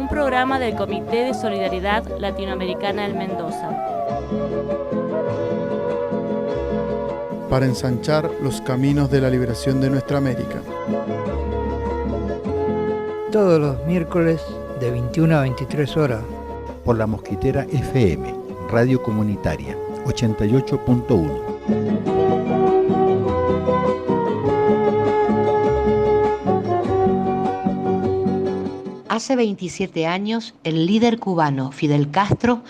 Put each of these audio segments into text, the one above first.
un programa del Comité de Solidaridad Latinoamericana en Mendoza. Para ensanchar los caminos de la liberación de nuestra América. Todos los miércoles de 21 a 23 horas. Por la Mosquitera FM, Radio Comunitaria, 88.1. Hace 27 años, el líder cubano Fidel Castro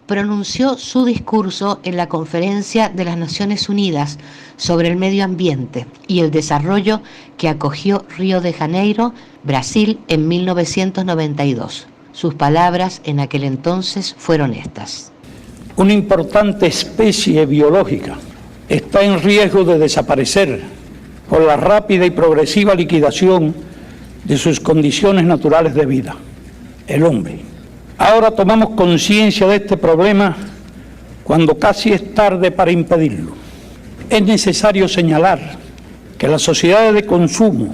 pronunció su discurso en la Conferencia de las Naciones Unidas sobre el Medio Ambiente y el Desarrollo que acogió Río de Janeiro, Brasil, en 1992. Sus palabras en aquel entonces fueron estas. Una importante especie biológica está en riesgo de desaparecer por la rápida y progresiva liquidación de sus condiciones naturales de vida, el hombre. Ahora tomamos conciencia de este problema cuando casi es tarde para impedirlo. Es necesario señalar que las sociedades de consumo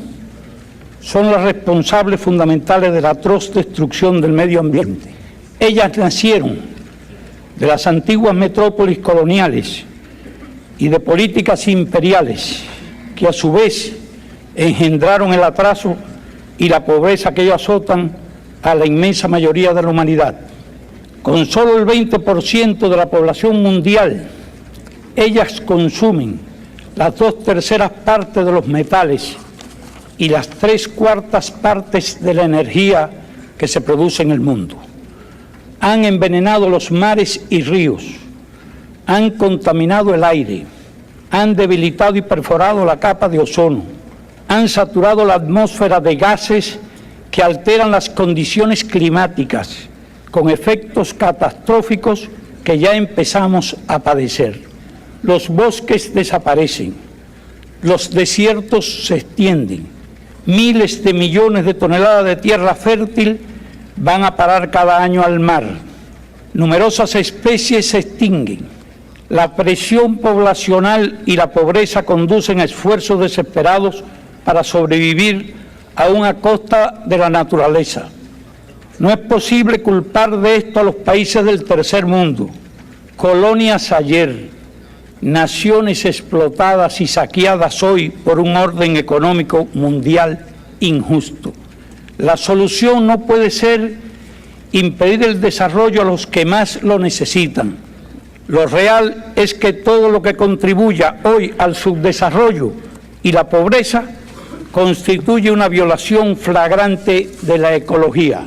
son las responsables fundamentales de la atroz destrucción del medio ambiente. Ellas nacieron de las antiguas metrópolis coloniales y de políticas imperiales que a su vez engendraron el atraso y la pobreza que ellos azotan a la inmensa mayoría de la humanidad. Con solo el 20% de la población mundial, ellas consumen las 2/3 partes de los metales y las 3/4 partes de la energía que se produce en el mundo. Han envenenado los mares y ríos, han contaminado el aire, han debilitado y perforado la capa de ozono, han saturado la atmósfera de gases que alteran las condiciones climáticas, con efectos catastróficos que ya empezamos a padecer. Los bosques desaparecen, los desiertos se extienden, miles de millones de toneladas de tierra fértil van a parar cada año al mar, numerosas especies se extinguen, la presión poblacional y la pobreza conducen a esfuerzos desesperados para sobrevivir aún a costa de la naturaleza. No es posible culpar de esto a los países del tercer mundo, colonias ayer, naciones explotadas y saqueadas hoy por un orden económico mundial injusto. La solución no puede ser impedir el desarrollo a los que más lo necesitan. Lo real es que todo lo que contribuya hoy al subdesarrollo y la pobreza constituye una violación flagrante de la ecología.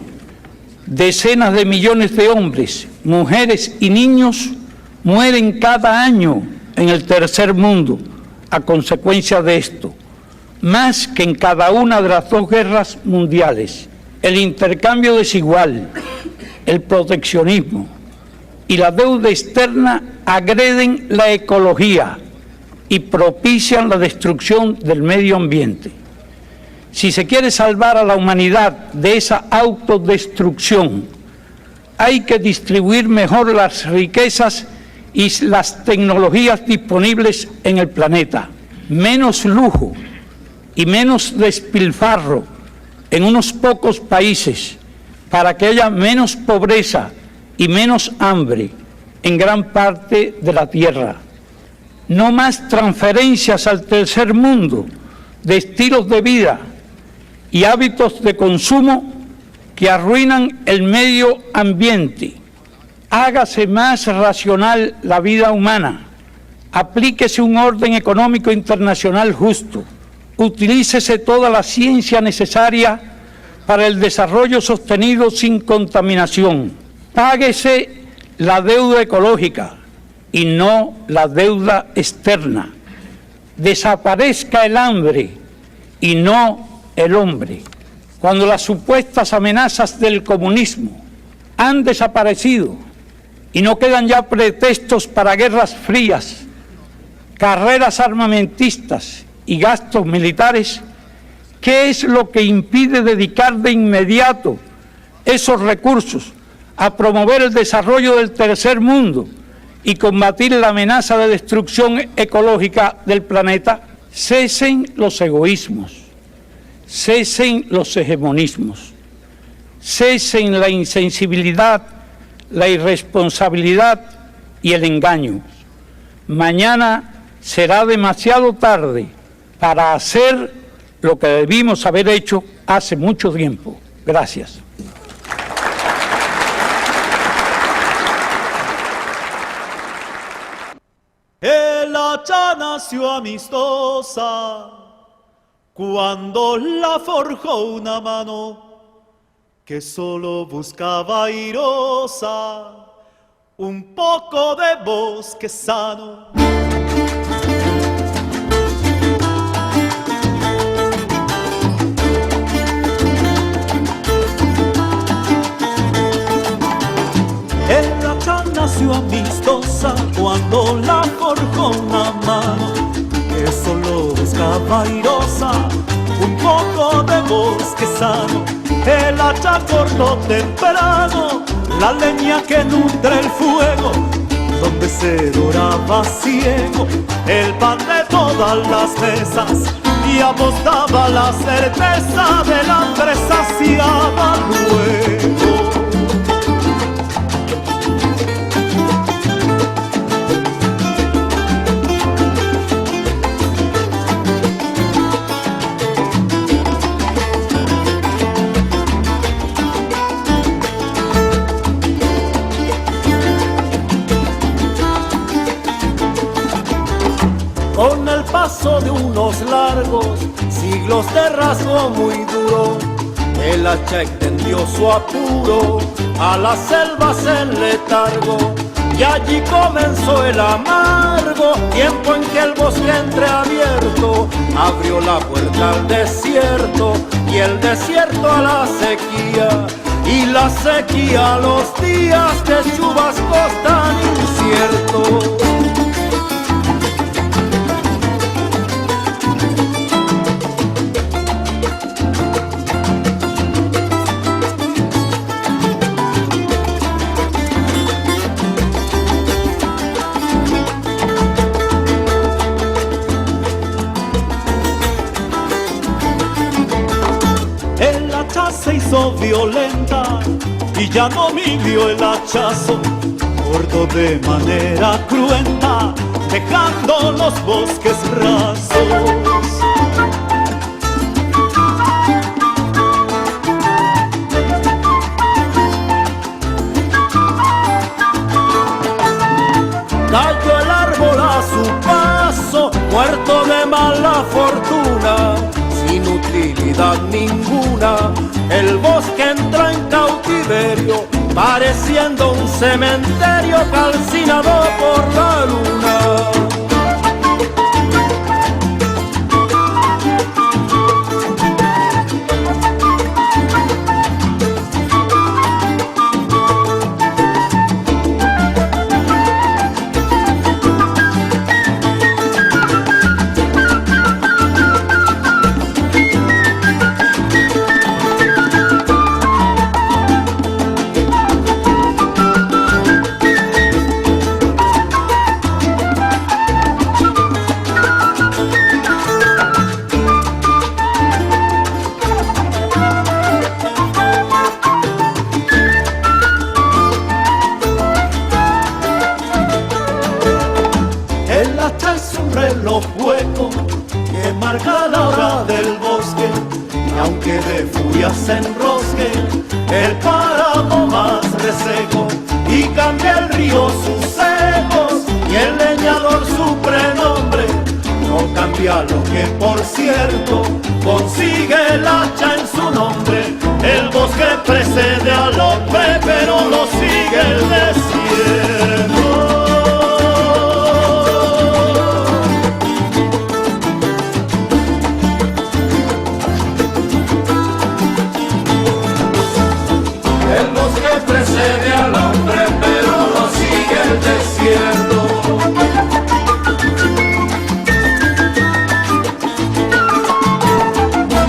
Decenas de millones de hombres, mujeres y niños mueren cada año en el tercer mundo a consecuencia de esto, más que en cada una de las 2 guerras mundiales. El intercambio desigual, el proteccionismo y la deuda externa agreden la ecología y propician la destrucción del medio ambiente. Si se quiere salvar a la humanidad de esa autodestrucción, hay que distribuir mejor las riquezas y las tecnologías disponibles en el planeta. Menos lujo y menos despilfarro en unos pocos países para que haya menos pobreza y menos hambre en gran parte de la tierra. No más transferencias al tercer mundo de estilos de vida y hábitos de consumo que arruinan el medio ambiente. Hágase más racional la vida humana, aplíquese un orden económico internacional justo, utilícese toda la ciencia necesaria para el desarrollo sostenido sin contaminación, páguese la deuda ecológica y no la deuda externa, desaparezca el hambre y no el hombre. Cuando las supuestas amenazas del comunismo han desaparecido y no quedan ya pretextos para guerras frías, carreras armamentistas y gastos militares, ¿qué es lo que impide dedicar de inmediato esos recursos a promover el desarrollo del tercer mundo y combatir la amenaza de destrucción ecológica del planeta? Cesen los egoísmos, cesen los hegemonismos, cesen la insensibilidad, la irresponsabilidad y el engaño. Mañana será demasiado tarde para hacer lo que debimos haber hecho hace mucho tiempo. Gracias. El hacha nació amistosa cuando la forjó una mano que solo buscaba airosa un poco de bosque sano. El hacha nació amistosa cuando la forjó una mano que solo buscaba airosa un poco de bosque sano. El hacha cortó temprano la leña que nutre el fuego, donde se doraba ciego el pan de todas las mesas, y apostaba la certeza del hambre saciada luego. Con el paso de unos largos siglos de rasgo muy duro, el hacha extendió su apuro a las selvas en letargo, y allí comenzó el amargo tiempo en que el bosque entreabierto abrió la puerta al desierto, y el desierto a la sequía, y la sequía a los días de chubascos tan inciertos. Se hizo violenta y ya no midió el hachazo, cortó de manera cruenta, dejando los bosques rasos. Cayó el árbol a su paso, muerto de mala fortuna, sin utilidad ninguna. El bosque entra en cautiverio, pareciendo un cementerio calcinado por la luna. Se enrosque el páramo más reseco, y cambia el río sus ecos, y el leñador su prenombre no cambia lo que por cierto consigue el hacha en su nombre. El bosque precede al hombre, pero lo sigue el desierto. Precede al hombre, pero lo sigue el desierto.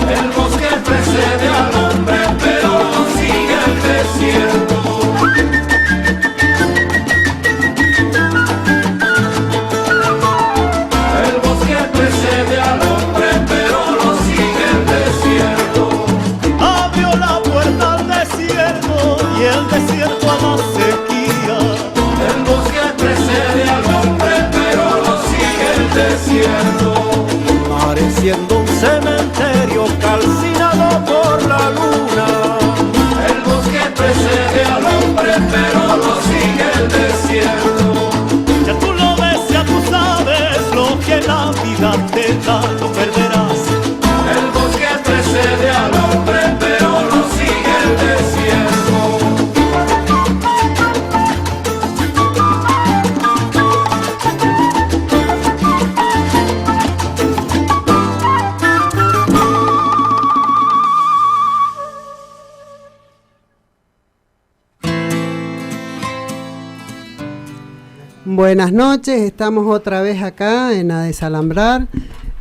El bosque precede y el desierto a la sequía. El bosque precede al hombre, pero lo sigue el desierto. Pareciendo un cementerio calcinado por la luna. El bosque precede al hombre, pero lo sigue el desierto. Ya tú lo ves, ya tú sabes lo que la vida te da, lo perderás. El bosque precede al hombre, pero lo sigue el desierto. Buenas noches, estamos otra vez acá en A Desalambrar,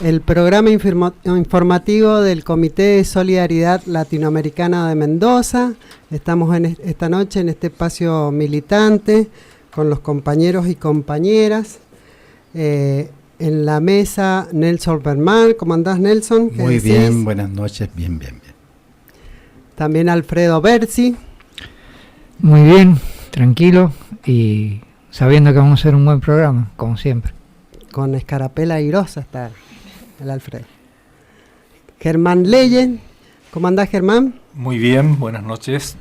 el programa informativo del Comité de Solidaridad Latinoamericana de Mendoza. Estamos esta noche en este espacio militante con los compañeros y compañeras. En la mesa, Nelson Berman. ¿Cómo andás, Nelson? Muy bien, buenas noches, bien. También Alfredo Berzi. Muy bien, tranquilo y sabiendo que vamos a hacer un buen programa, como siempre. Con escarapela airosa está el Alfredo. Germán Leyen. ¿Cómo andás, Germán? Muy bien, buenas noches.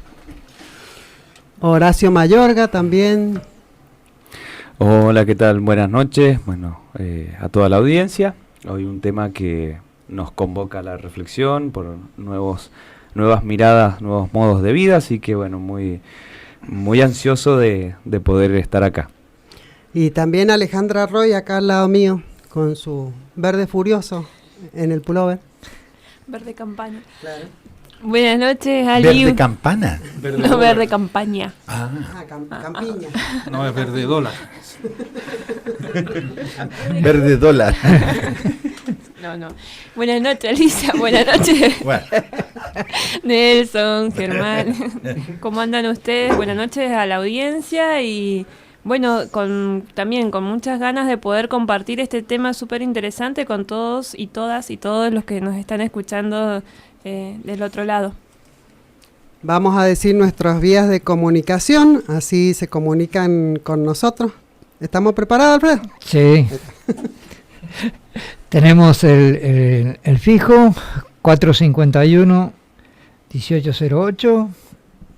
Horacio Mayorga también. Hola, ¿qué tal? Buenas noches. Bueno, a toda la audiencia. Hoy un tema que nos convoca a la reflexión por nuevas miradas, nuevos modos de vida, así que bueno, muy ansioso de poder estar acá. Y también Alejandra Roy acá al lado mío, con su verde furioso en el pullover. Verde campaña. Claro. Buenas noches, Ali. ¿Verde campana? No, verde campaña. Campiña. No, es verde dólar. Verde dólar. No. Buenas noches, Alicia. Buenas noches. Bueno. Nelson, Germán. ¿Cómo andan ustedes? Buenas noches a la audiencia y bueno, también con muchas ganas de poder compartir este tema súper interesante con todos y todas y todos los que nos están escuchando del otro lado. Vamos a decir nuestras vías de comunicación, así se comunican con nosotros. ¿Estamos preparados, Alfredo? Sí. Tenemos el fijo 451-1808.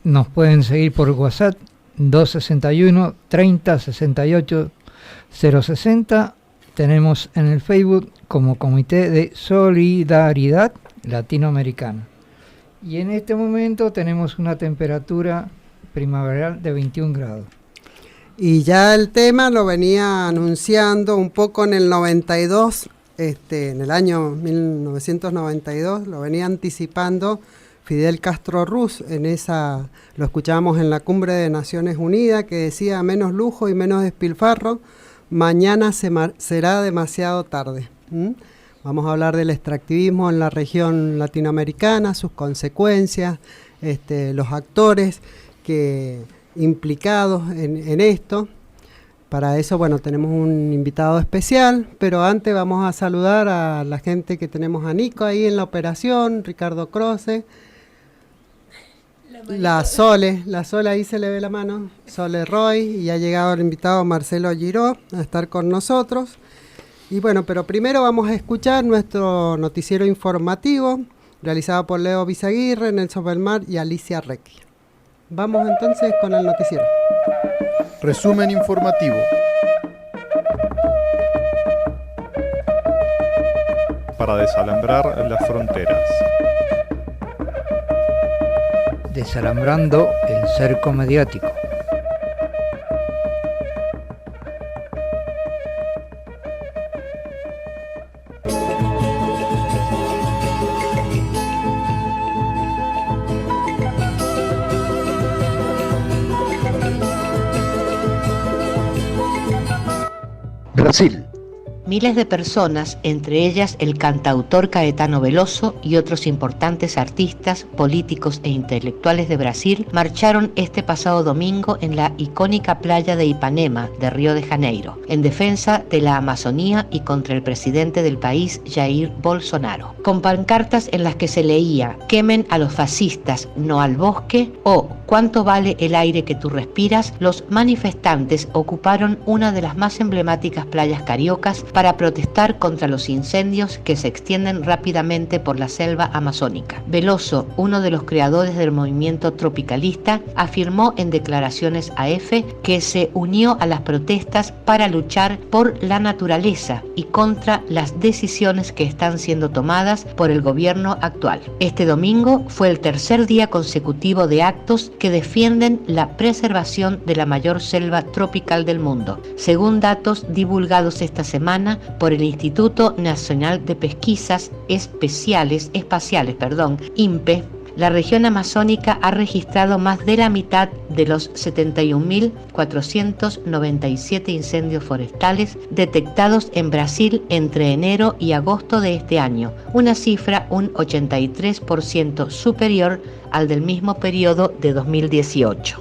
Nos pueden seguir por WhatsApp 261-30-68-060. Tenemos en el Facebook como Comité de Solidaridad Latinoamericana. Y en este momento tenemos una temperatura primaveral de 21 grados. Y ya el tema lo venía anunciando un poco en el 92, en el año 1992, lo venía anticipando Fidel Castro Ruz, lo escuchábamos en la Cumbre de Naciones Unidas, que decía menos lujo y menos despilfarro, mañana será demasiado tarde. Vamos a hablar del extractivismo en la región latinoamericana, sus consecuencias, los actores implicados en esto. Para eso, bueno, tenemos un invitado especial, pero antes vamos a saludar a la gente que tenemos a Nico ahí en la operación, Ricardo Croce, la Sole ahí se le ve la mano, Sole Roy, y ha llegado el invitado Marcelo Giró a estar con nosotros. Y bueno, pero primero vamos a escuchar nuestro noticiero informativo, realizado por Leo Bizaguirre, Nelson Belmar y Alicia Recchia. Vamos entonces con el noticiero. Resumen informativo. Para desalambrar las fronteras. Desalambrando el cerco mediático. Brasil. Miles de personas, entre ellas el cantautor Caetano Veloso y otros importantes artistas, políticos e intelectuales de Brasil, marcharon este pasado domingo en la icónica playa de Ipanema, de Río de Janeiro, en defensa de la Amazonía y contra el presidente del país, Jair Bolsonaro, con pancartas en las que se leía: quemen a los fascistas, no al bosque, o ¿Cuánto vale el aire que tú respiras?, los manifestantes ocuparon una de las más emblemáticas playas cariocas para protestar contra los incendios que se extienden rápidamente por la selva amazónica. Veloso, uno de los creadores del movimiento tropicalista, afirmó en declaraciones a EFE que se unió a las protestas para luchar por la naturaleza y contra las decisiones que están siendo tomadas por el gobierno actual. Este domingo fue el tercer día consecutivo de actos que defienden la preservación de la mayor selva tropical del mundo. Según datos divulgados esta semana por el Instituto Nacional de Pesquisas Espaciales, INPE, la región amazónica ha registrado más de la mitad de los 71.497 incendios forestales detectados en Brasil entre enero y agosto de este año, una cifra un 83% superior al del mismo periodo de 2018.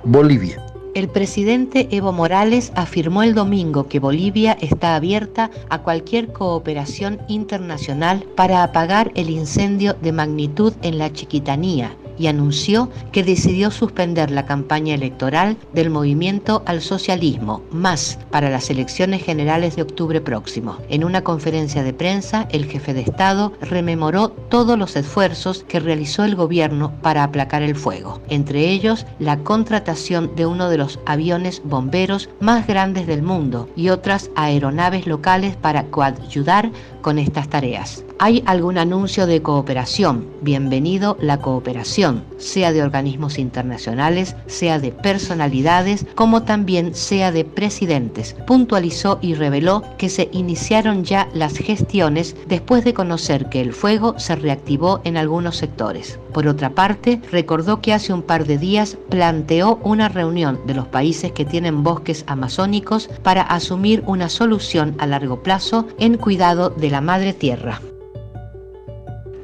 Bolivia. El presidente Evo Morales afirmó el domingo que Bolivia está abierta a cualquier cooperación internacional para apagar el incendio de magnitud en la Chiquitanía y anunció que decidió suspender la campaña electoral del Movimiento al Socialismo, MAS, para las elecciones generales de octubre próximo. En una conferencia de prensa, el jefe de Estado rememoró todos los esfuerzos que realizó el gobierno para aplacar el fuego, entre ellos la contratación de uno de los aviones bomberos más grandes del mundo y otras aeronaves locales para coadyuvar con estas tareas. ¿Hay algún anuncio de cooperación? Bienvenido la cooperación, sea de organismos internacionales, sea de personalidades, como también sea de presidentes. Puntualizó y reveló que se iniciaron ya las gestiones después de conocer que el fuego se reactivó en algunos sectores. Por otra parte, recordó que hace un par de días planteó una reunión de los países que tienen bosques amazónicos para asumir una solución a largo plazo en cuidado de la madre tierra.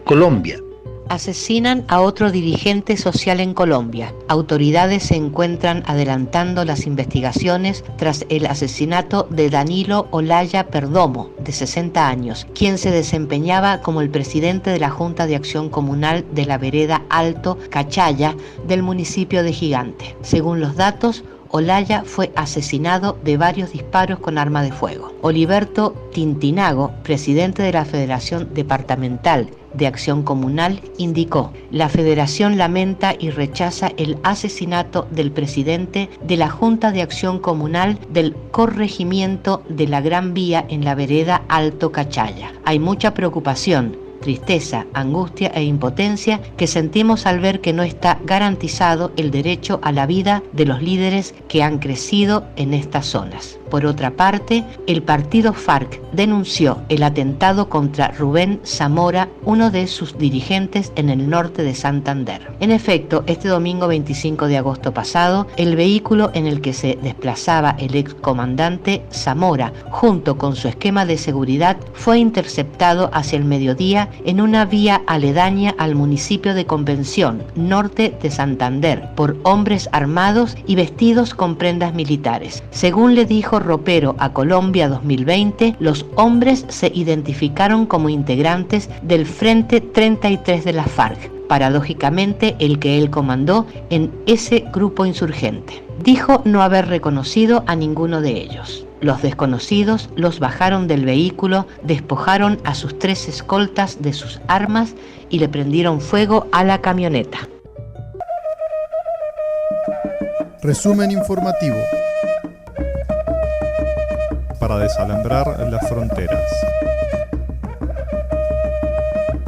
Colombia. Asesinan a otro dirigente social en Colombia. Autoridades se encuentran adelantando las investigaciones tras el asesinato de Danilo Olaya Perdomo, de 60 años, quien se desempeñaba como el presidente de la Junta de Acción Comunal de la vereda Alto Cachaya del municipio de Gigante. Según los datos, Olaya fue asesinado de varios disparos con arma de fuego. Oliberto Tintinago, presidente de la Federación Departamental de Acción Comunal, indicó: la Federación lamenta y rechaza el asesinato del presidente de la Junta de Acción Comunal del corregimiento de la Gran Vía en la vereda Alto Cachaya. Hay mucha preocupación, tristeza, angustia e impotencia que sentimos al ver que no está garantizado el derecho a la vida de los líderes que han crecido en estas zonas. Por otra parte, el partido FARC denunció el atentado contra Rubén Zamora, uno de sus dirigentes en el norte de Santander. En efecto, este domingo 25 de agosto pasado, el vehículo en el que se desplazaba el excomandante Zamora, junto con su esquema de seguridad, fue interceptado hacia el mediodía en una vía aledaña al municipio de Convención, norte de Santander, por hombres armados y vestidos con prendas militares. Según le dijo Ropero a Colombia 2020, los hombres se identificaron como integrantes del Frente 33 de la FARC, paradójicamente el que él comandó en ese grupo insurgente. Dijo no haber reconocido a ninguno de ellos. Los desconocidos los bajaron del vehículo, despojaron a sus 3 escoltas de sus armas y le prendieron fuego a la camioneta. Resumen informativo. Para desalambrar las fronteras.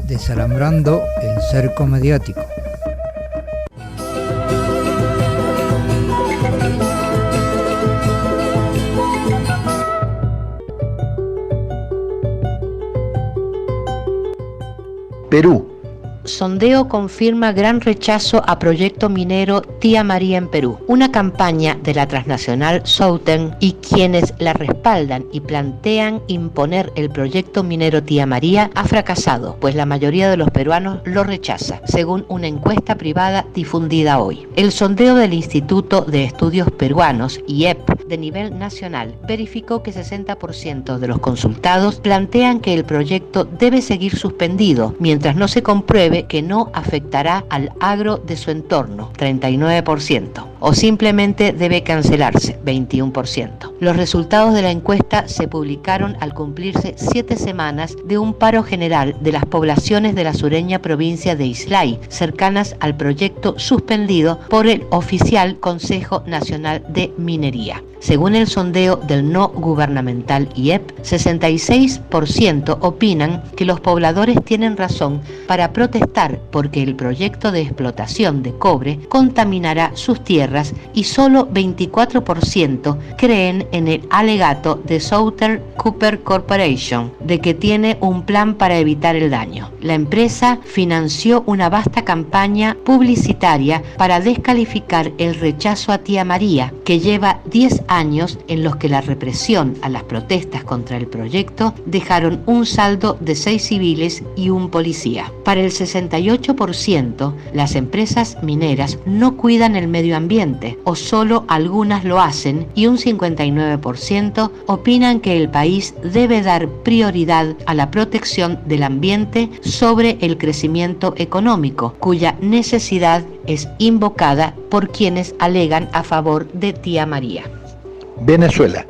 Desalambrando el cerco mediático. Perú. Sondeo confirma gran rechazo a proyecto minero Tía María en Perú. Una campaña de la transnacional Southern y quienes la respaldan y plantean imponer el proyecto minero Tía María ha fracasado, pues la mayoría de los peruanos lo rechaza, según una encuesta privada difundida hoy. El sondeo del Instituto de Estudios Peruanos, IEP, de nivel nacional, verificó que 60% de los consultados plantean que el proyecto debe seguir suspendido mientras no se compruebe sabe que no afectará al agro de su entorno, 39%, o simplemente debe cancelarse, 21%. Los resultados de la encuesta se publicaron al cumplirse 7 semanas de un paro general de las poblaciones de la sureña provincia de Islay, cercanas al proyecto suspendido por el oficial Consejo Nacional de Minería. Según el sondeo del no gubernamental IEP, 66% opinan que los pobladores tienen razón para protestar porque el proyecto de explotación de cobre contaminará sus tierras y solo 24% creen en el alegato de Southern Copper Corporation de que tiene un plan para evitar el daño. La empresa financió una vasta campaña publicitaria para descalificar el rechazo a Tía María, que lleva 10 años en los que la represión a las protestas contra el proyecto dejaron un saldo de 6 civiles y un policía. Para el 68%, las empresas mineras no cuidan el medio ambiente o solo algunas lo hacen, y un 59% opinan que el país debe dar prioridad a la protección del ambiente sobre el crecimiento económico, cuya necesidad es invocada por quienes alegan a favor de Tía María. Venezuela.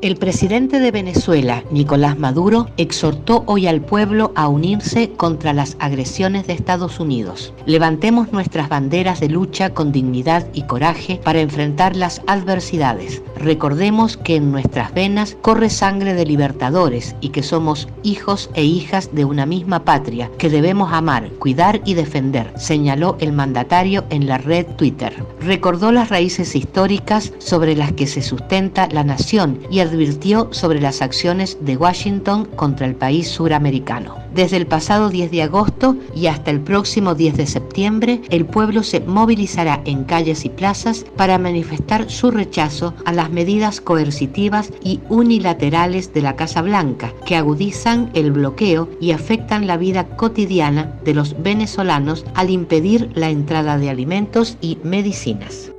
El presidente de Venezuela, Nicolás Maduro, exhortó hoy al pueblo a unirse contra las agresiones de Estados Unidos. Levantemos nuestras banderas de lucha con dignidad y coraje para enfrentar las adversidades. Recordemos que en nuestras venas corre sangre de libertadores y que somos hijos e hijas de una misma patria que debemos amar, cuidar y defender, señaló el mandatario en la red Twitter. Recordó las raíces históricas sobre las que se sustenta la nación y advirtió sobre las acciones de Washington contra el país suramericano. Desde el pasado 10 de agosto y hasta el próximo 10 de septiembre, el pueblo se movilizará en calles y plazas para manifestar su rechazo a las medidas coercitivas y unilaterales de la Casa Blanca, que agudizan el bloqueo y afectan la vida cotidiana de los venezolanos al impedir la entrada de alimentos y medicinas.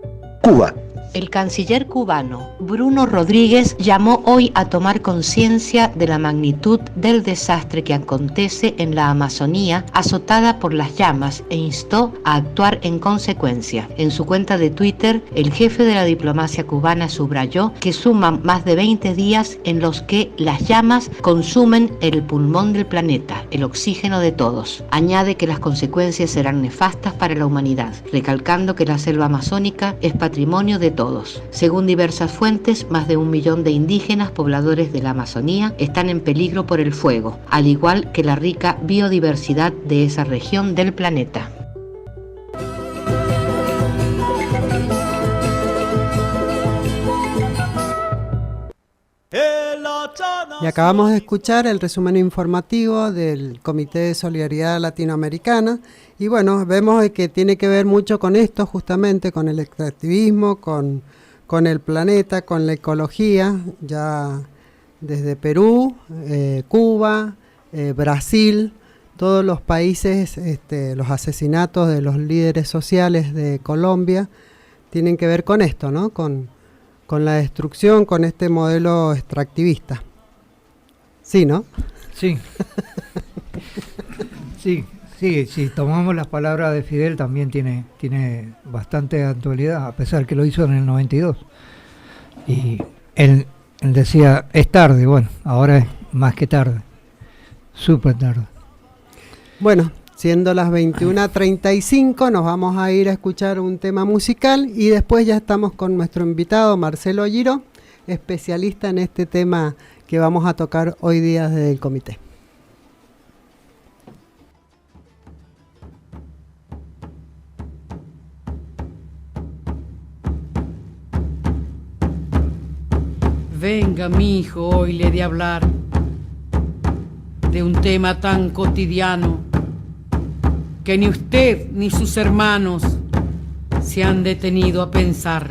Cuba. El canciller cubano Bruno Rodríguez llamó hoy a tomar conciencia de la magnitud del desastre que acontece en la Amazonía azotada por las llamas e instó a actuar en consecuencia. En su cuenta de Twitter, el jefe de la diplomacia cubana subrayó que suman más de 20 días en los que las llamas consumen el pulmón del planeta, el oxígeno de todos. Añade que las consecuencias serán nefastas para la humanidad, recalcando que la selva amazónica es patrimonio de todos. Según diversas fuentes, más de 1 millón de indígenas pobladores de la Amazonía están en peligro por el fuego, al igual que la rica biodiversidad de esa región del planeta. Y acabamos de escuchar el resumen informativo del Comité de Solidaridad Latinoamericana. Y bueno, vemos que tiene que ver mucho con esto, justamente con el extractivismo, con el planeta, con la ecología, ya desde Perú, Cuba, Brasil, todos los países, los asesinatos de los líderes sociales de Colombia tienen que ver con esto, ¿no? Con la destrucción, con este modelo extractivista. Sí, ¿no? Sí. Sí, tomamos las palabras de Fidel también tiene bastante actualidad, a pesar que lo hizo en el 92. Y él decía, es tarde, bueno, ahora es más que tarde, súper tarde. Bueno, siendo las 21:35, nos vamos a ir a escuchar un tema musical y después ya estamos con nuestro invitado Marcelo Giro, especialista en este tema que vamos a tocar hoy día desde el comité. Venga, mi hijo, hoy le he de hablar de un tema tan cotidiano que ni usted ni sus hermanos se han detenido a pensar.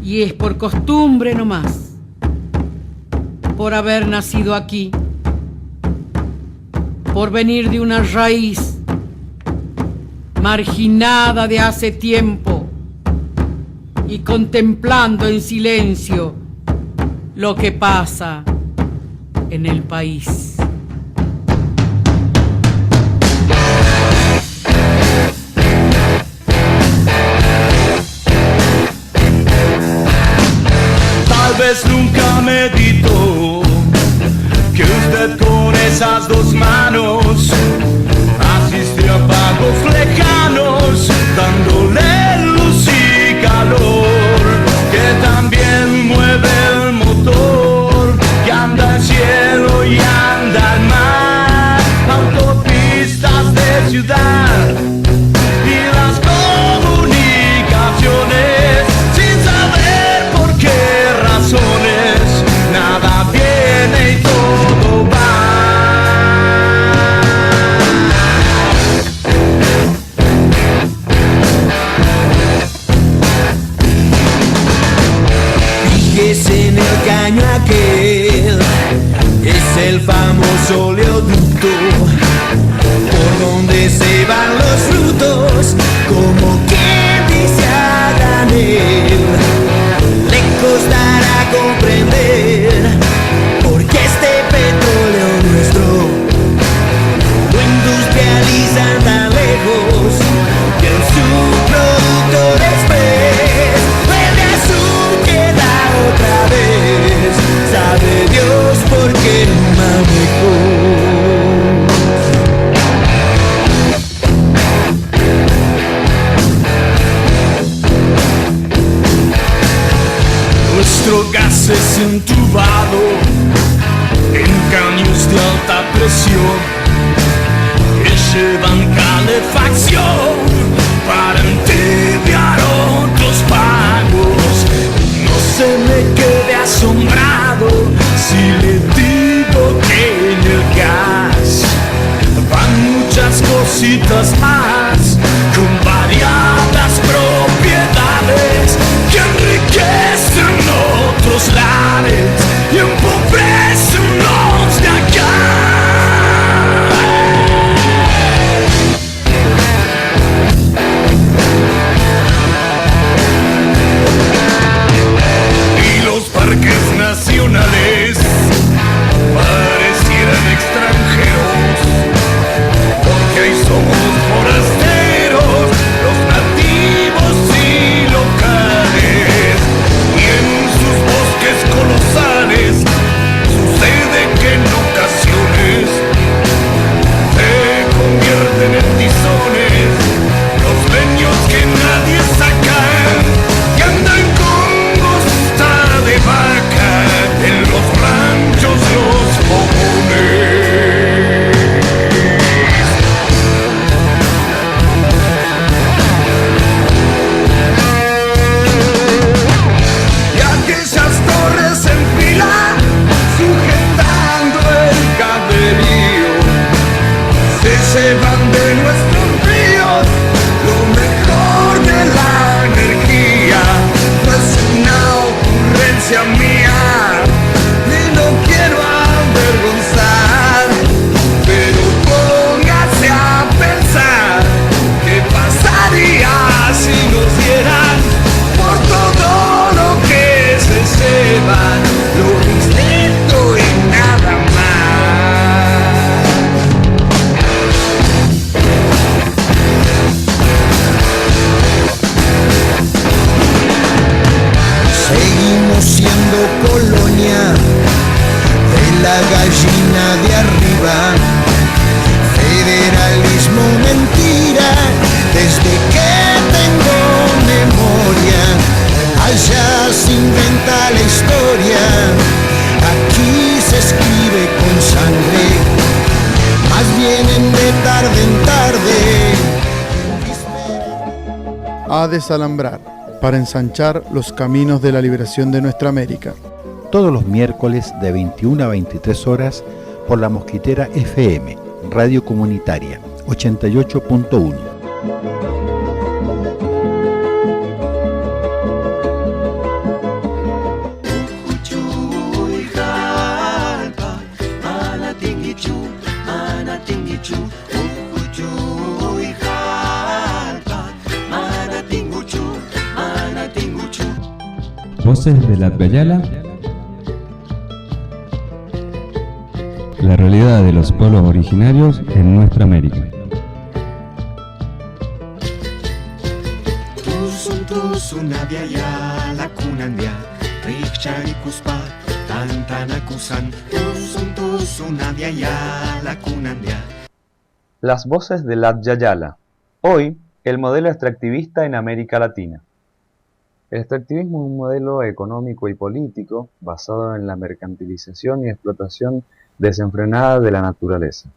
Y es por costumbre nomás, por haber nacido aquí, por venir de una raíz marginada de hace tiempo y contemplando en silencio lo que pasa en el país. esas dos manos, asistió a pagos lejanos, dándole luz y calor, que también mueve el motor, que anda al cielo y anda al mar, autopistas de ciudad y las comunicaciones, sin saber por qué razones, nada viene y todo va. Fíjese en el caño aquel, es el famoso oleoducto, por donde se van los frutos, como quien dice a granel. Le costará comprender por qué este petróleo nuestro lo industrializan tan lejos, que el subproducto después vuelve a su queda otra vez. Sabe Dios por qué no manejó. Nuestro gas es entubado en caños de alta presión que llevan calefacción para entibiar otros pagos. No se me quede asombrado si le digo que en el gas van muchas cositas más, con variadas propiedades que enriquecen otros lares y empobrecen los de acá. Y los parques nacionales parecieran extranjeros, porque ahí somos forasteros, los nativos y locales, y en sus bosques colosales sucede que en ocasiones se convierten en tizones los leños que nadie saca, que andan con bosta de vaca en los ranchos, los fogones. Y aquellas torres en fila, sujetando el caberío, se llevan de nuestros ríos lo mejor de la energía. No es una ocurrencia mía, ni lo quiero avergonzar, pero póngase a pensar qué pasaría si nos dieran por todo lo que se llevan, lo distinto y nada más. Seguimos siendo colonia de la gallina de arriba, federalismo mentira, desde que tengo memoria, allá se inventa la historia, aquí se escribe con sangre, más vienen de tarde en tarde. A desalambrar, para ensanchar los caminos de la liberación de nuestra América. Todos los miércoles de 21 a 23 horas por la Mosquitera FM, Radio Comunitaria 88.1. Voces de la Payala, la realidad de los pueblos originarios en nuestra América. Las voces de Latya Yala. Hoy, el modelo extractivista en América Latina. El extractivismo es un modelo económico y político basado en la mercantilización y explotación desenfrenada de la naturaleza.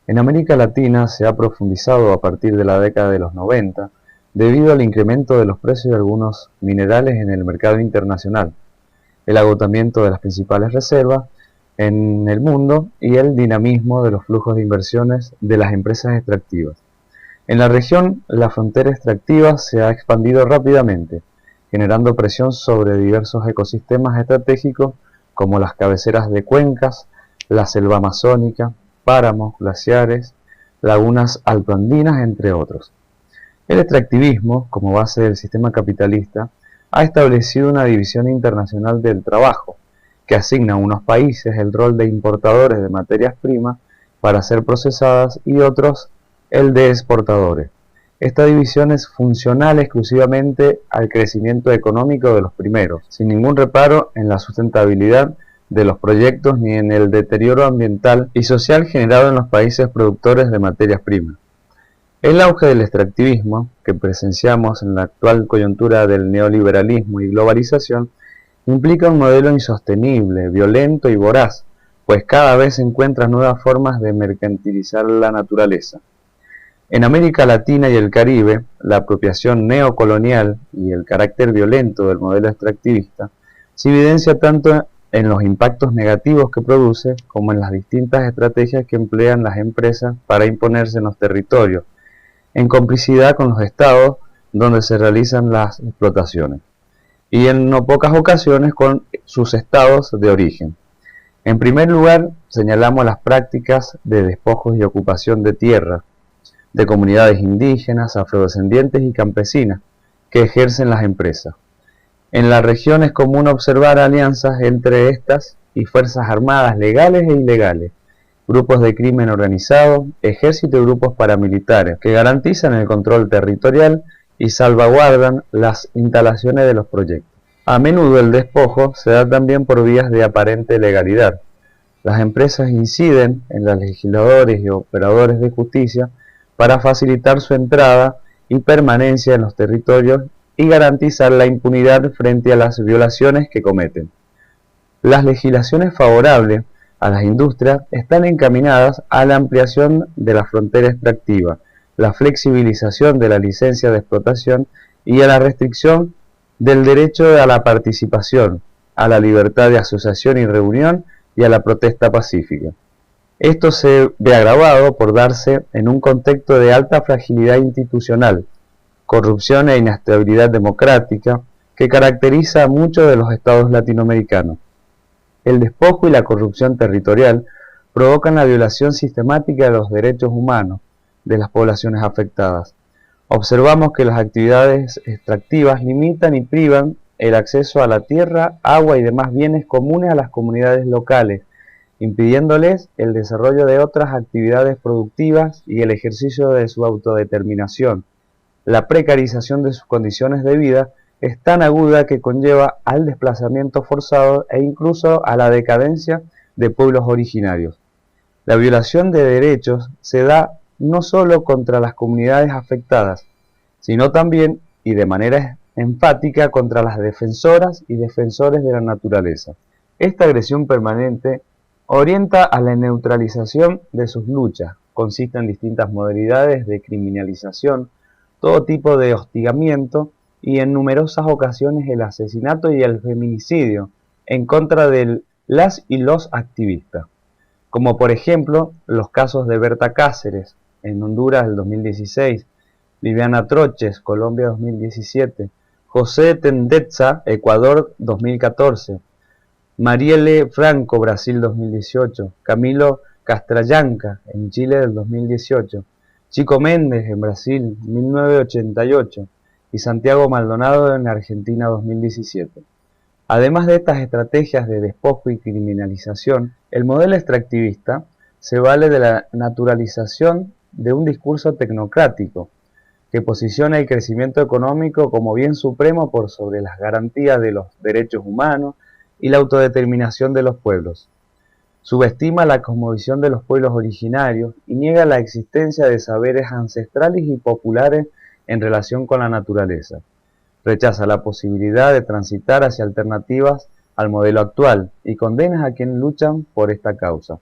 En América Latina se ha profundizado a partir de la década de los 90 debido al incremento de los precios de algunos minerales en el mercado internacional, el agotamiento de las principales reservas en el mundo y el dinamismo de los flujos de inversiones de las empresas extractivas. En la región, la frontera extractiva se ha expandido rápidamente, generando presión sobre diversos ecosistemas estratégicos como las cabeceras de cuencas, la selva amazónica, páramos, glaciares, lagunas altoandinas, entre otros. El extractivismo, como base del sistema capitalista, ha establecido una división internacional del trabajo, que asigna a unos países el rol de importadores de materias primas para ser procesadas y otros el de exportadores. Esta división es funcional exclusivamente al crecimiento económico de los primeros, sin ningún reparo en la sustentabilidad de los proyectos ni en el deterioro ambiental y social generado en los países productores de materias primas. El auge del extractivismo, que presenciamos en la actual coyuntura del neoliberalismo y globalización, implica un modelo insostenible, violento y voraz, pues cada vez se encuentran nuevas formas de mercantilizar la naturaleza. En América Latina y el Caribe, la apropiación neocolonial y el carácter violento del modelo extractivista se evidencia tanto en los impactos negativos que produce como en las distintas estrategias que emplean las empresas para imponerse en los territorios, en complicidad con los estados donde se realizan las explotaciones, y en no pocas ocasiones con sus estados de origen. En primer lugar, señalamos las prácticas de despojos y ocupación de tierra, de comunidades indígenas, afrodescendientes y campesinas que ejercen las empresas. En la región es común observar alianzas entre estas y fuerzas armadas legales e ilegales, grupos de crimen organizado, ejército y grupos paramilitares que garantizan el control territorial y salvaguardan las instalaciones de los proyectos. A menudo el despojo se da también por vías de aparente legalidad. Las empresas inciden en los legisladores y operadores de justicia para facilitar su entrada y permanencia en los territorios y garantizar la impunidad frente a las violaciones que cometen. Las legislaciones favorables a las industrias están encaminadas a la ampliación de la frontera extractiva, la flexibilización de la licencia de explotación y a la restricción del derecho a la participación, a la libertad de asociación y reunión y a la protesta pacífica. Esto se ve agravado por darse en un contexto de alta fragilidad institucional, corrupción e inestabilidad democrática que caracteriza a muchos de los estados latinoamericanos. El despojo y la corrupción territorial provocan la violación sistemática de los derechos humanos de las poblaciones afectadas. Observamos que las actividades extractivas limitan y privan el acceso a la tierra, agua y demás bienes comunes a las comunidades locales, impidiéndoles el desarrollo de otras actividades productivas y el ejercicio de su autodeterminación. La precarización de sus condiciones de vida es tan aguda que conlleva al desplazamiento forzado e incluso a la decadencia de pueblos originarios. La violación de derechos se da no solo contra las comunidades afectadas, sino también y de manera enfática contra las defensoras y defensores de la naturaleza. Esta agresión permanente orienta a la neutralización de sus luchas, consiste en distintas modalidades de criminalización, todo tipo de hostigamiento y en numerosas ocasiones el asesinato y el feminicidio en contra de las y los activistas, como por ejemplo los casos de Berta Cáceres en Honduras del 2016, Viviana Troches, Colombia 2017, José Tendetza, Ecuador 2014, Marielle Franco, Brasil 2018, Camilo Castrallanca en Chile del 2018, Chico Méndez en Brasil 1988 y Santiago Maldonado en Argentina 2017. Además de estas estrategias de despojo y criminalización, el modelo extractivista se vale de la naturalización de un discurso tecnocrático que posiciona el crecimiento económico como bien supremo por sobre las garantías de los derechos humanos y la autodeterminación de los pueblos. Subestima la cosmovisión de los pueblos originarios y niega la existencia de saberes ancestrales y populares en relación con la naturaleza. Rechaza la posibilidad de transitar hacia alternativas al modelo actual y condena a quienes luchan por esta causa.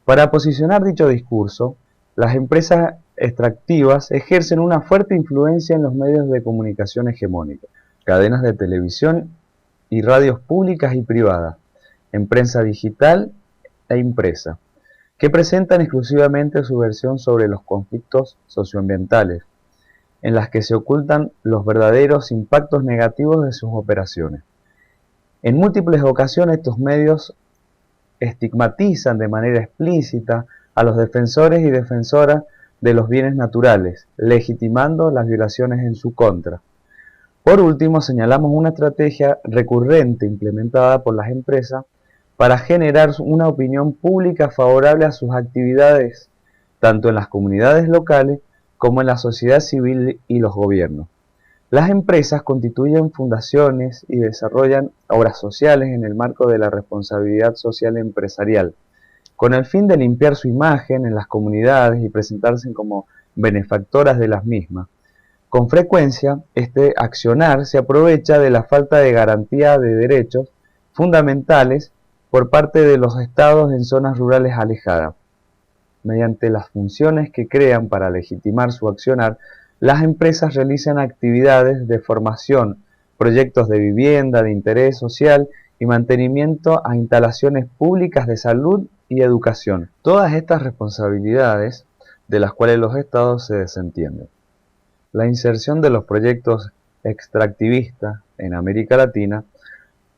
Para posicionar dicho discurso, las empresas extractivas ejercen una fuerte influencia en los medios de comunicación hegemónicos, cadenas de televisión y radios públicas y privadas, en prensa digital e impresa, que presentan exclusivamente su versión sobre los conflictos socioambientales, en las que se ocultan los verdaderos impactos negativos de sus operaciones. En múltiples ocasiones estos medios estigmatizan de manera explícita a los defensores y defensoras de los bienes naturales, legitimando las violaciones en su contra. Por último, señalamos una estrategia recurrente implementada por las empresas para generar una opinión pública favorable a sus actividades, tanto en las comunidades locales como en la sociedad civil y los gobiernos. Las empresas constituyen fundaciones y desarrollan obras sociales en el marco de la responsabilidad social empresarial, con el fin de limpiar su imagen en las comunidades y presentarse como benefactoras de las mismas. Con frecuencia, este accionar se aprovecha de la falta de garantía de derechos fundamentales por parte de los estados en zonas rurales alejadas. Mediante las funciones que crean para legitimar su accionar, las empresas realizan actividades de formación, proyectos de vivienda, de interés social y mantenimiento a instalaciones públicas de salud y educación. Todas estas responsabilidades de las cuales los estados se desentienden. La inserción de los proyectos extractivistas en América Latina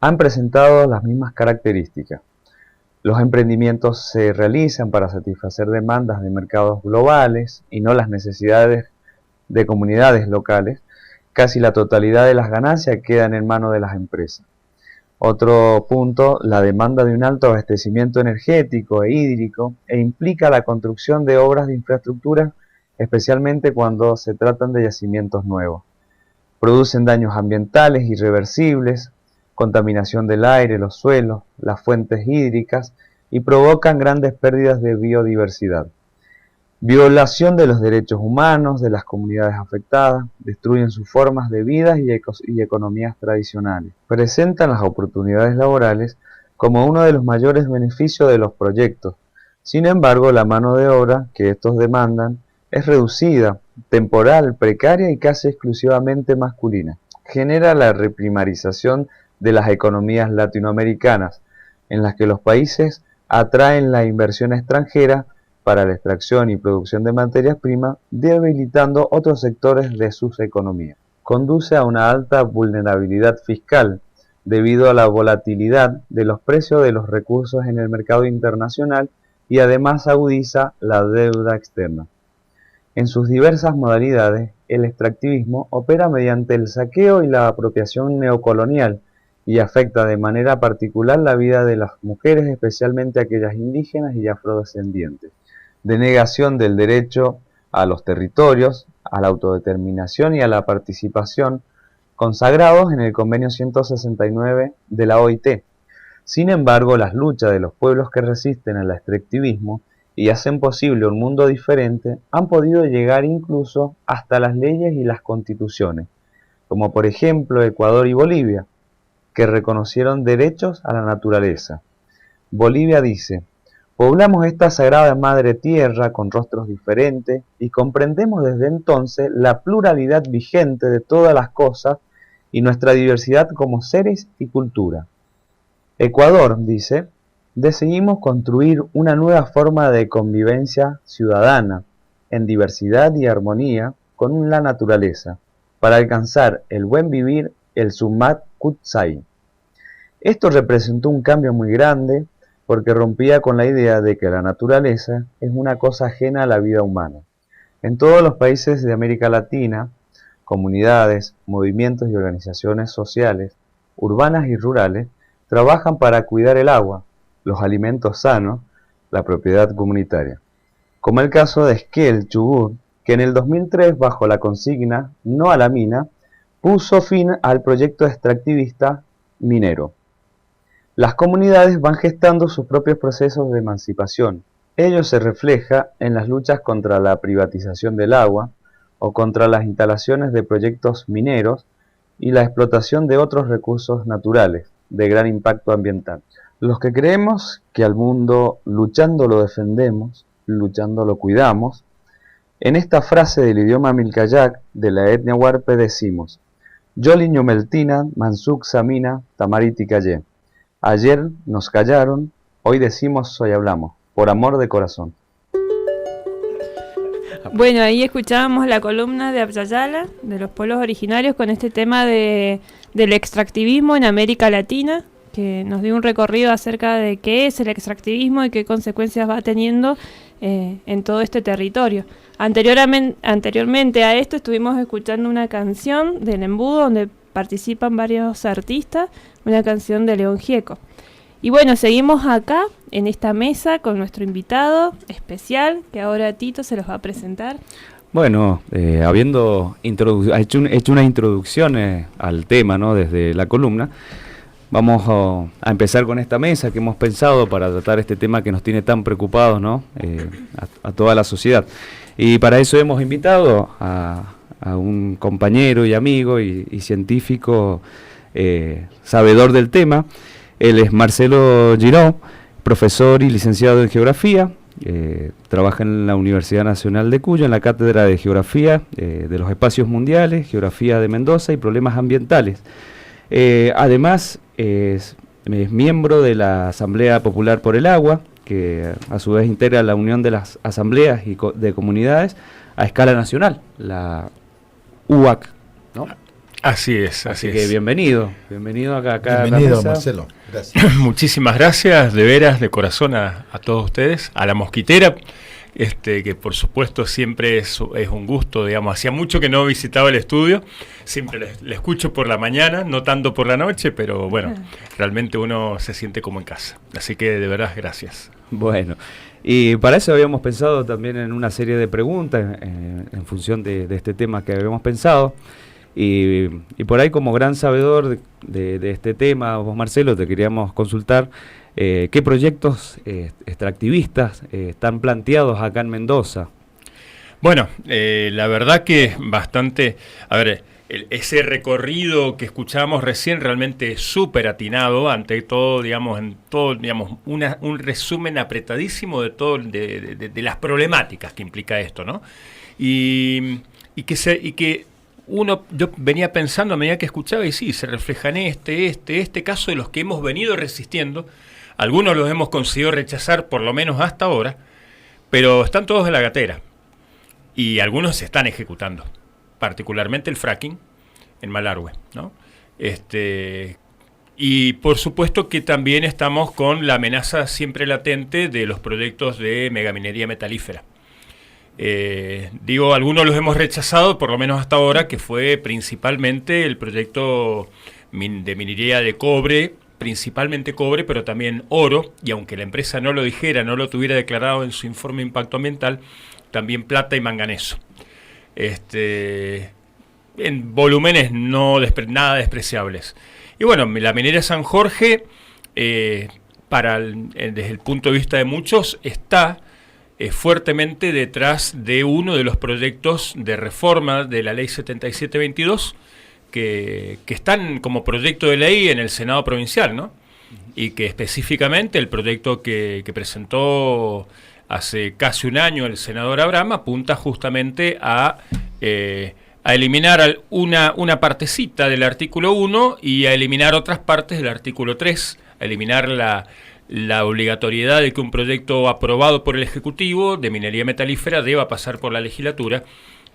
han presentado las mismas características. Los emprendimientos se realizan para satisfacer demandas de mercados globales y no las necesidades de comunidades locales. Casi la totalidad de las ganancias quedan en manos de las empresas. Otro punto, la demanda de un alto abastecimiento energético e hídrico implica la construcción de obras de infraestructura, especialmente cuando se tratan de yacimientos nuevos. Producen daños ambientales irreversibles, contaminación del aire, los suelos, las fuentes hídricas y provocan grandes pérdidas de biodiversidad. Violación de los derechos humanos de las comunidades afectadas, destruyen sus formas de vida y economías tradicionales. Presentan las oportunidades laborales como uno de los mayores beneficios de los proyectos. Sin embargo, la mano de obra que estos demandan es reducida, temporal, precaria y casi exclusivamente masculina. Genera la reprimarización de las economías latinoamericanas, en las que los países atraen la inversión extranjera para la extracción y producción de materias primas, debilitando otros sectores de sus economías. Conduce a una alta vulnerabilidad fiscal, debido a la volatilidad de los precios de los recursos en el mercado internacional y además agudiza la deuda externa. En sus diversas modalidades, el extractivismo opera mediante el saqueo y la apropiación neocolonial y afecta de manera particular la vida de las mujeres, especialmente aquellas indígenas y afrodescendientes. Denegación del derecho a los territorios, a la autodeterminación y a la participación consagrados en el Convenio 169 de la OIT. Sin embargo, las luchas de los pueblos que resisten al extractivismo y hacen posible un mundo diferente han podido llegar incluso hasta las leyes y las constituciones, como por ejemplo Ecuador y Bolivia, que reconocieron derechos a la naturaleza. Bolivia dice: poblamos esta sagrada madre tierra con rostros diferentes y comprendemos desde entonces la pluralidad vigente de todas las cosas y nuestra diversidad como seres y cultura. Ecuador dice: decidimos construir una nueva forma de convivencia ciudadana en diversidad y armonía con la naturaleza para alcanzar el buen vivir, el Summat Kutsai. Esto representó un cambio muy grande porque rompía con la idea de que la naturaleza es una cosa ajena a la vida humana. En todos los países de América Latina, comunidades, movimientos y organizaciones sociales, urbanas y rurales, trabajan para cuidar el agua, los alimentos sanos, la propiedad comunitaria. Como el caso de Esquel, Chubut, que en el 2003, bajo la consigna "No a la mina", puso fin al proyecto extractivista minero. Las comunidades van gestando sus propios procesos de emancipación. Ello se refleja en las luchas contra la privatización del agua o contra las instalaciones de proyectos mineros y la explotación de otros recursos naturales de gran impacto ambiental. Los que creemos que al mundo luchando lo defendemos, luchando lo cuidamos, en esta frase del idioma milcayac de la etnia huarpe decimos: Yoli ñumeltina, mansuk samina, tamariti calle. Ayer nos callaron, hoy decimos, hoy hablamos, por amor de corazón. Bueno, ahí escuchábamos la columna de Abya Yala, de los pueblos originarios, con este tema del extractivismo en América Latina, que nos dio un recorrido acerca de qué es el extractivismo y qué consecuencias va teniendo en todo este territorio. Anteriormente a esto estuvimos escuchando una canción del Embudo donde participan varios artistas, una canción de León Gieco. Y bueno, seguimos acá en esta mesa con nuestro invitado especial, que ahora Tito se los va a presentar. Bueno, habiendo hecho una introducción al tema, ¿no?, desde la columna, vamos a empezar con esta mesa que hemos pensado para tratar este tema que nos tiene tan preocupados, ¿no?, a toda la sociedad. Y para eso hemos invitado a un compañero y amigo y científico sabedor del tema. Él es Marcelo Giró, profesor y licenciado en Geografía, trabaja en la Universidad Nacional de Cuyo, en la Cátedra de Geografía de los Espacios Mundiales, Geografía de Mendoza y Problemas Ambientales. Además, es miembro de la Asamblea Popular por el Agua, que a su vez integra la Unión de las Asambleas de Comunidades a escala nacional, la UAC, ¿no? Así es. Así que bienvenido acá bienvenido, a la mesa. Marcelo. Gracias. Muchísimas gracias, de veras, de corazón a todos ustedes, a la Mosquitera, que por supuesto siempre es un gusto, digamos. Hacía mucho que no visitaba el estudio, siempre le escucho por la mañana, no tanto por la noche, pero bueno, realmente uno se siente como en casa. Así que de verdad, gracias. Bueno, y para eso habíamos pensado también en una serie de preguntas en función de este tema que habíamos pensado. Y por ahí, como gran sabedor de este tema, vos, Marcelo, te queríamos consultar qué proyectos extractivistas están planteados acá en Mendoza. Bueno, la verdad que bastante, ese recorrido que escuchábamos recién realmente es súper atinado, ante todo, digamos, un resumen apretadísimo de todo, de las problemáticas que implica esto, ¿no? Y que yo venía pensando a medida que escuchaba, y sí, se refleja en este caso de los que hemos venido resistiendo. Algunos los hemos conseguido rechazar, por lo menos hasta ahora, pero están todos en la gatera. Y algunos se están ejecutando, particularmente el fracking en Malargüe, ¿no? Y por supuesto que también estamos con la amenaza siempre latente de los proyectos de megaminería metalífera. Algunos los hemos rechazado, por lo menos hasta ahora, que fue principalmente el proyecto de minería de cobre, principalmente cobre, pero también oro, y aunque la empresa no lo dijera, no lo tuviera declarado en su informe de impacto ambiental, también plata y manganeso. En volúmenes nada despreciables. Y bueno, la minería San Jorge, desde el punto de vista de muchos, está fuertemente detrás de uno de los proyectos de reforma de la Ley 7722 que están como proyecto de ley en el Senado Provincial, ¿no? Y que específicamente el proyecto que presentó hace casi un año el senador Abraham apunta justamente a eliminar una partecita del artículo 1 y a eliminar otras partes del artículo 3, a eliminar la obligatoriedad de que un proyecto aprobado por el Ejecutivo de minería metalífera deba pasar por la legislatura,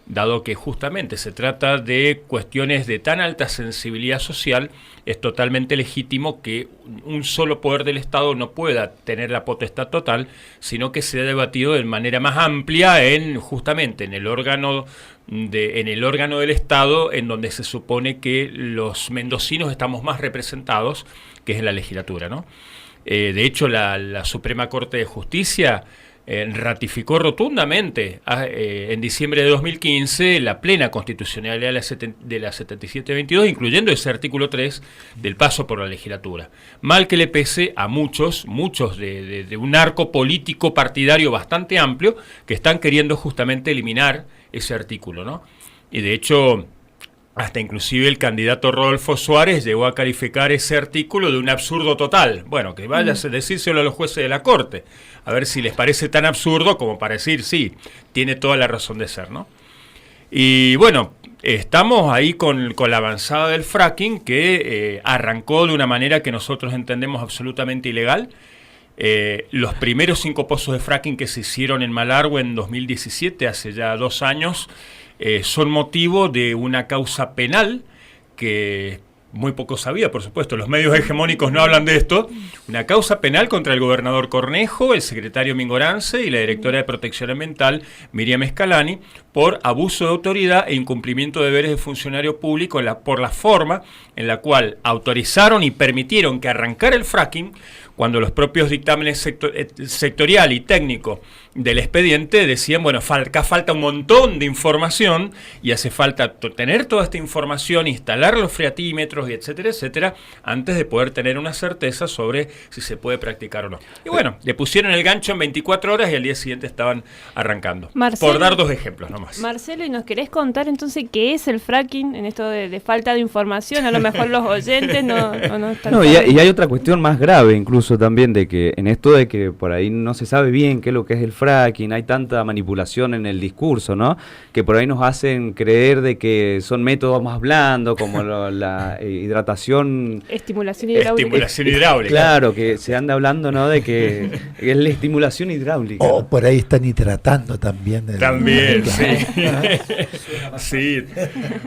dado que justamente se trata de cuestiones de tan alta sensibilidad social. Es totalmente legítimo que un solo poder del Estado no pueda tener la potestad total, sino que se ha debatido de manera más amplia justamente en el órgano del Estado, en donde se supone que los mendocinos estamos más representados, que es en la legislatura, ¿no? De hecho, la Suprema Corte de Justicia ratificó rotundamente en diciembre de 2015 la plena constitucionalidad de la 7722, incluyendo ese artículo 3 del paso por la legislatura. Mal que le pese a muchos de un arco político partidario bastante amplio que están queriendo justamente eliminar ese artículo, ¿no? Y de hecho, hasta inclusive el candidato Rodolfo Suárez llegó a calificar ese artículo de un absurdo total. Bueno, que vaya a decírselo a los jueces de la Corte, a ver si les parece tan absurdo como para decir, sí, tiene toda la razón de ser, ¿no? Y bueno, estamos ahí con la avanzada del fracking que arrancó de una manera que nosotros entendemos absolutamente ilegal. Los primeros 5 pozos de fracking que se hicieron en Malargüe en 2017, hace ya 2 años, son motivo de una causa penal que muy poco sabía, por supuesto, los medios hegemónicos no hablan de esto, una causa penal contra el gobernador Cornejo, el secretario Mingorance y la directora de Protección Ambiental, Miriam Scalani, por abuso de autoridad e incumplimiento de deberes de funcionario público por la forma en la cual autorizaron y permitieron que arrancara el fracking cuando los propios dictámenes sectorial y técnico del expediente decían, bueno, acá falta un montón de información y hace falta tener toda esta información, instalar los freatímetros y etcétera, etcétera, antes de poder tener una certeza sobre si se puede practicar o no. Y bueno, le pusieron el gancho en 24 horas y al día siguiente estaban arrancando. Marcelo, por dar 2 ejemplos nomás. Marcelo, ¿y nos querés contar entonces qué es el fracking en esto de falta de información? A lo mejor los oyentes no están... No, y hay otra cuestión más grave incluso también, de que en esto de que por ahí no se sabe bien qué es lo que es el fracking, hay tanta manipulación en el discurso, ¿no? Que por ahí nos hacen creer de que son métodos más blandos, como la hidratación... Estimulación hidráulica. Claro, que se anda hablando, ¿no? De que es la estimulación hidráulica. O por ahí están hidratando también. También, sí.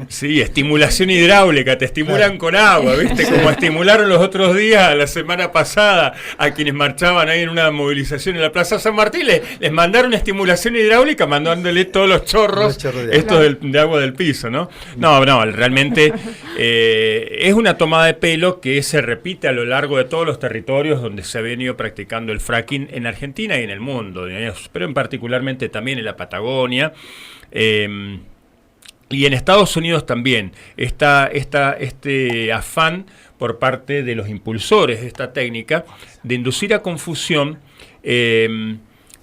Sí, estimulación hidráulica, te estimulan con agua, ¿viste? Como estimularon los otros días, la semana pasada, a quienes marchaban ahí en una movilización en la Plaza San Martín, les mandaron estimulación hidráulica, mandándole todos los chorros de agua del piso, ¿no? No, realmente es una tomada de pelo que se repite a lo largo de todos los territorios donde se ha venido practicando el fracking en Argentina y en el mundo, pero en particularmente también en la Patagonia. Y en Estados Unidos también este afán por parte de los impulsores de esta técnica de inducir a confusión,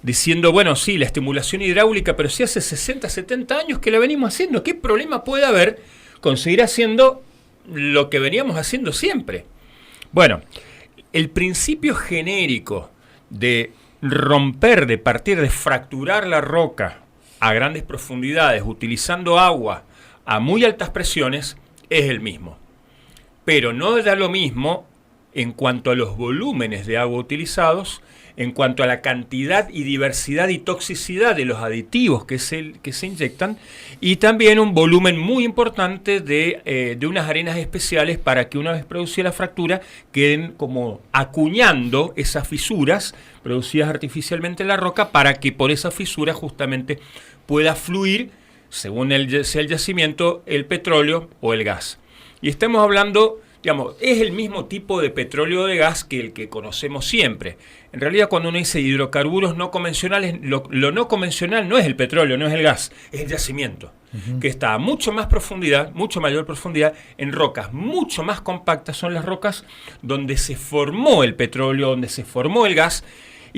diciendo, bueno, sí, la estimulación hidráulica, pero si hace 60, 70 años que la venimos haciendo, ¿qué problema puede haber con seguir haciendo lo que veníamos haciendo siempre? Bueno, el principio genérico de romper, de partir, de fracturar la roca a grandes profundidades, utilizando agua a muy altas presiones, es el mismo. Pero no da lo mismo en cuanto a los volúmenes de agua utilizados, en cuanto a la cantidad y diversidad y toxicidad de los aditivos que se inyectan, y también un volumen muy importante de unas arenas especiales para que una vez producida la fractura queden como acuñando esas fisuras producidas artificialmente en la roca, para que por esa fisura justamente pueda fluir, según sea el yacimiento, el petróleo o el gas. Y estamos hablando, digamos, es el mismo tipo de petróleo o de gas que el que conocemos siempre. En realidad, cuando uno dice hidrocarburos no convencionales, lo no convencional no es el petróleo, no es el gas, es el yacimiento, que está a mucho más profundidad, mucho mayor profundidad, en rocas mucho más compactas. Son las rocas donde se formó el petróleo, donde se formó el gas,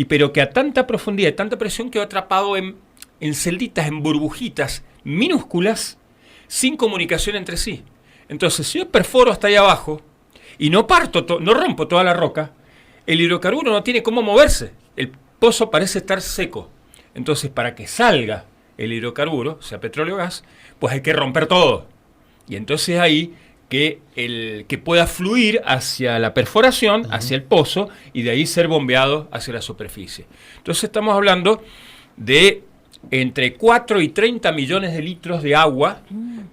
pero que a tanta profundidad y tanta presión quedó atrapado en celditas, en burbujitas minúsculas, sin comunicación entre sí. Entonces, si yo perforo hasta ahí abajo y no rompo toda la roca, el hidrocarburo no tiene cómo moverse. El pozo parece estar seco. Entonces, para que salga el hidrocarburo, sea petróleo o gas, pues hay que romper todo. Y entonces ahí que pueda fluir hacia la perforación, hacia el pozo, y de ahí ser bombeado hacia la superficie. Entonces estamos hablando de entre 4 y 30 millones de litros de agua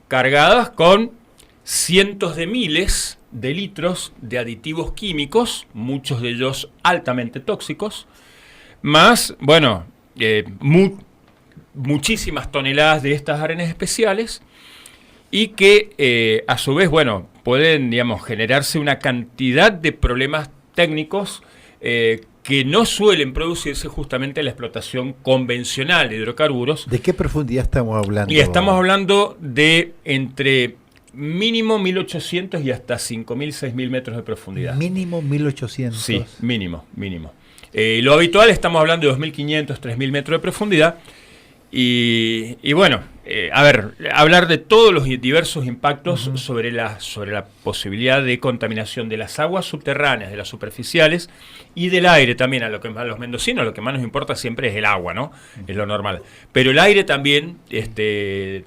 cargadas con cientos de miles de litros de aditivos químicos, muchos de ellos altamente tóxicos, más, bueno, muchísimas toneladas de estas arenas especiales, y que a su vez, bueno, pueden, digamos, generarse una cantidad de problemas técnicos que no suelen producirse justamente en la explotación convencional de hidrocarburos. ¿De qué profundidad estamos hablando? Y estamos hablando de entre mínimo 1800 y hasta 5000, 6000 metros de profundidad. Mínimo 1800. Sí, mínimo. Lo habitual, estamos hablando de 2500, 3000 metros de profundidad. Y bueno, a ver, hablar de todos los diversos impactos sobre la posibilidad de contaminación de las aguas subterráneas, de las superficiales y del aire también. A los mendocinos lo que más nos importa siempre es el agua, ¿no? Es lo normal. Pero el aire también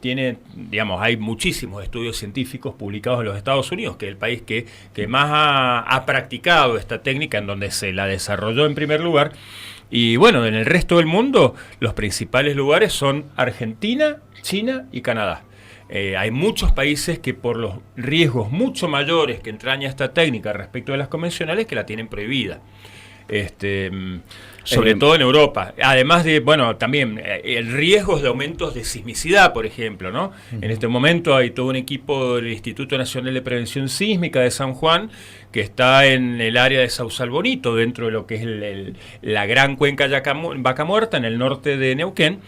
tiene, digamos, hay muchísimos estudios científicos publicados en los Estados Unidos, que es el país que más ha practicado esta técnica, en donde se la desarrolló en primer lugar. Y bueno, en el resto del mundo los principales lugares son Argentina, China y Canadá. Hay muchos países que por los riesgos mucho mayores que entraña esta técnica respecto de las convencionales que la tienen prohibida. Sobre todo en Europa. Además de, bueno, también el riesgo de aumentos de sismicidad, por ejemplo, ¿no? En este momento hay todo un equipo del Instituto Nacional de Prevención Sísmica de San Juan que está en el área de Sausal Bonito, dentro de lo que es la gran cuenca Vaca Muerta, en el norte de Neuquén,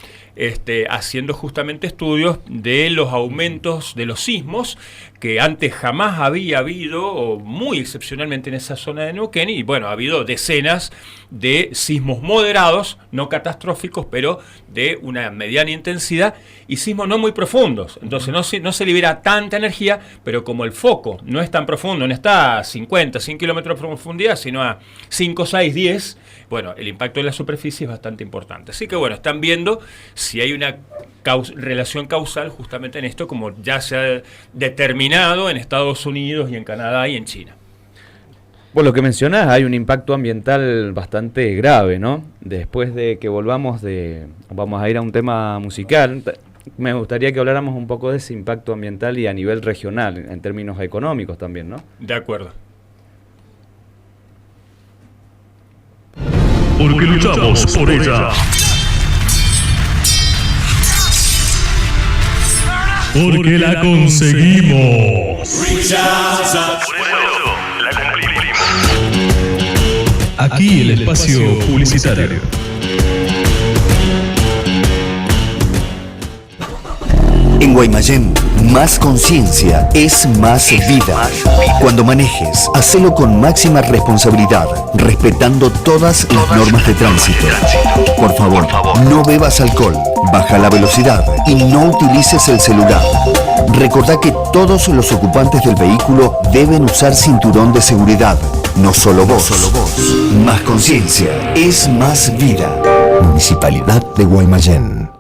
haciendo justamente estudios de los aumentos de los sismos que antes jamás había habido, o muy excepcionalmente en esa zona de Neuquén, y bueno, ha habido decenas de sismos moderados, no catastróficos, pero de una mediana intensidad, y sismos no muy profundos. Entonces no se libera tanta energía, pero como el foco no es tan profundo, no está a 50, 100 kilómetros de profundidad, sino a 5, 6, 10, bueno, el impacto en la superficie es bastante importante. Así que bueno, están viendo si hay una relación causal justamente en esto, como ya se ha determinado en Estados Unidos y en Canadá y en China. Por lo que mencionás, hay un impacto ambiental bastante grave, ¿no? Después de que vamos a ir a un tema musical, me gustaría que habláramos un poco de ese impacto ambiental y a nivel regional, en términos económicos también, ¿no? De acuerdo. Porque luchamos por ella. Porque la conseguimos. Aquí el espacio publicitario. En Guaymallén, más conciencia es más vida. Cuando manejes, hacelo con máxima responsabilidad, respetando todas las normas de tránsito. Por favor, no bebas alcohol, baja la velocidad y no utilices el celular. Recordá que todos los ocupantes del vehículo deben usar cinturón de seguridad. No solo vos. Más conciencia es más vida. Municipalidad de Guaymallén.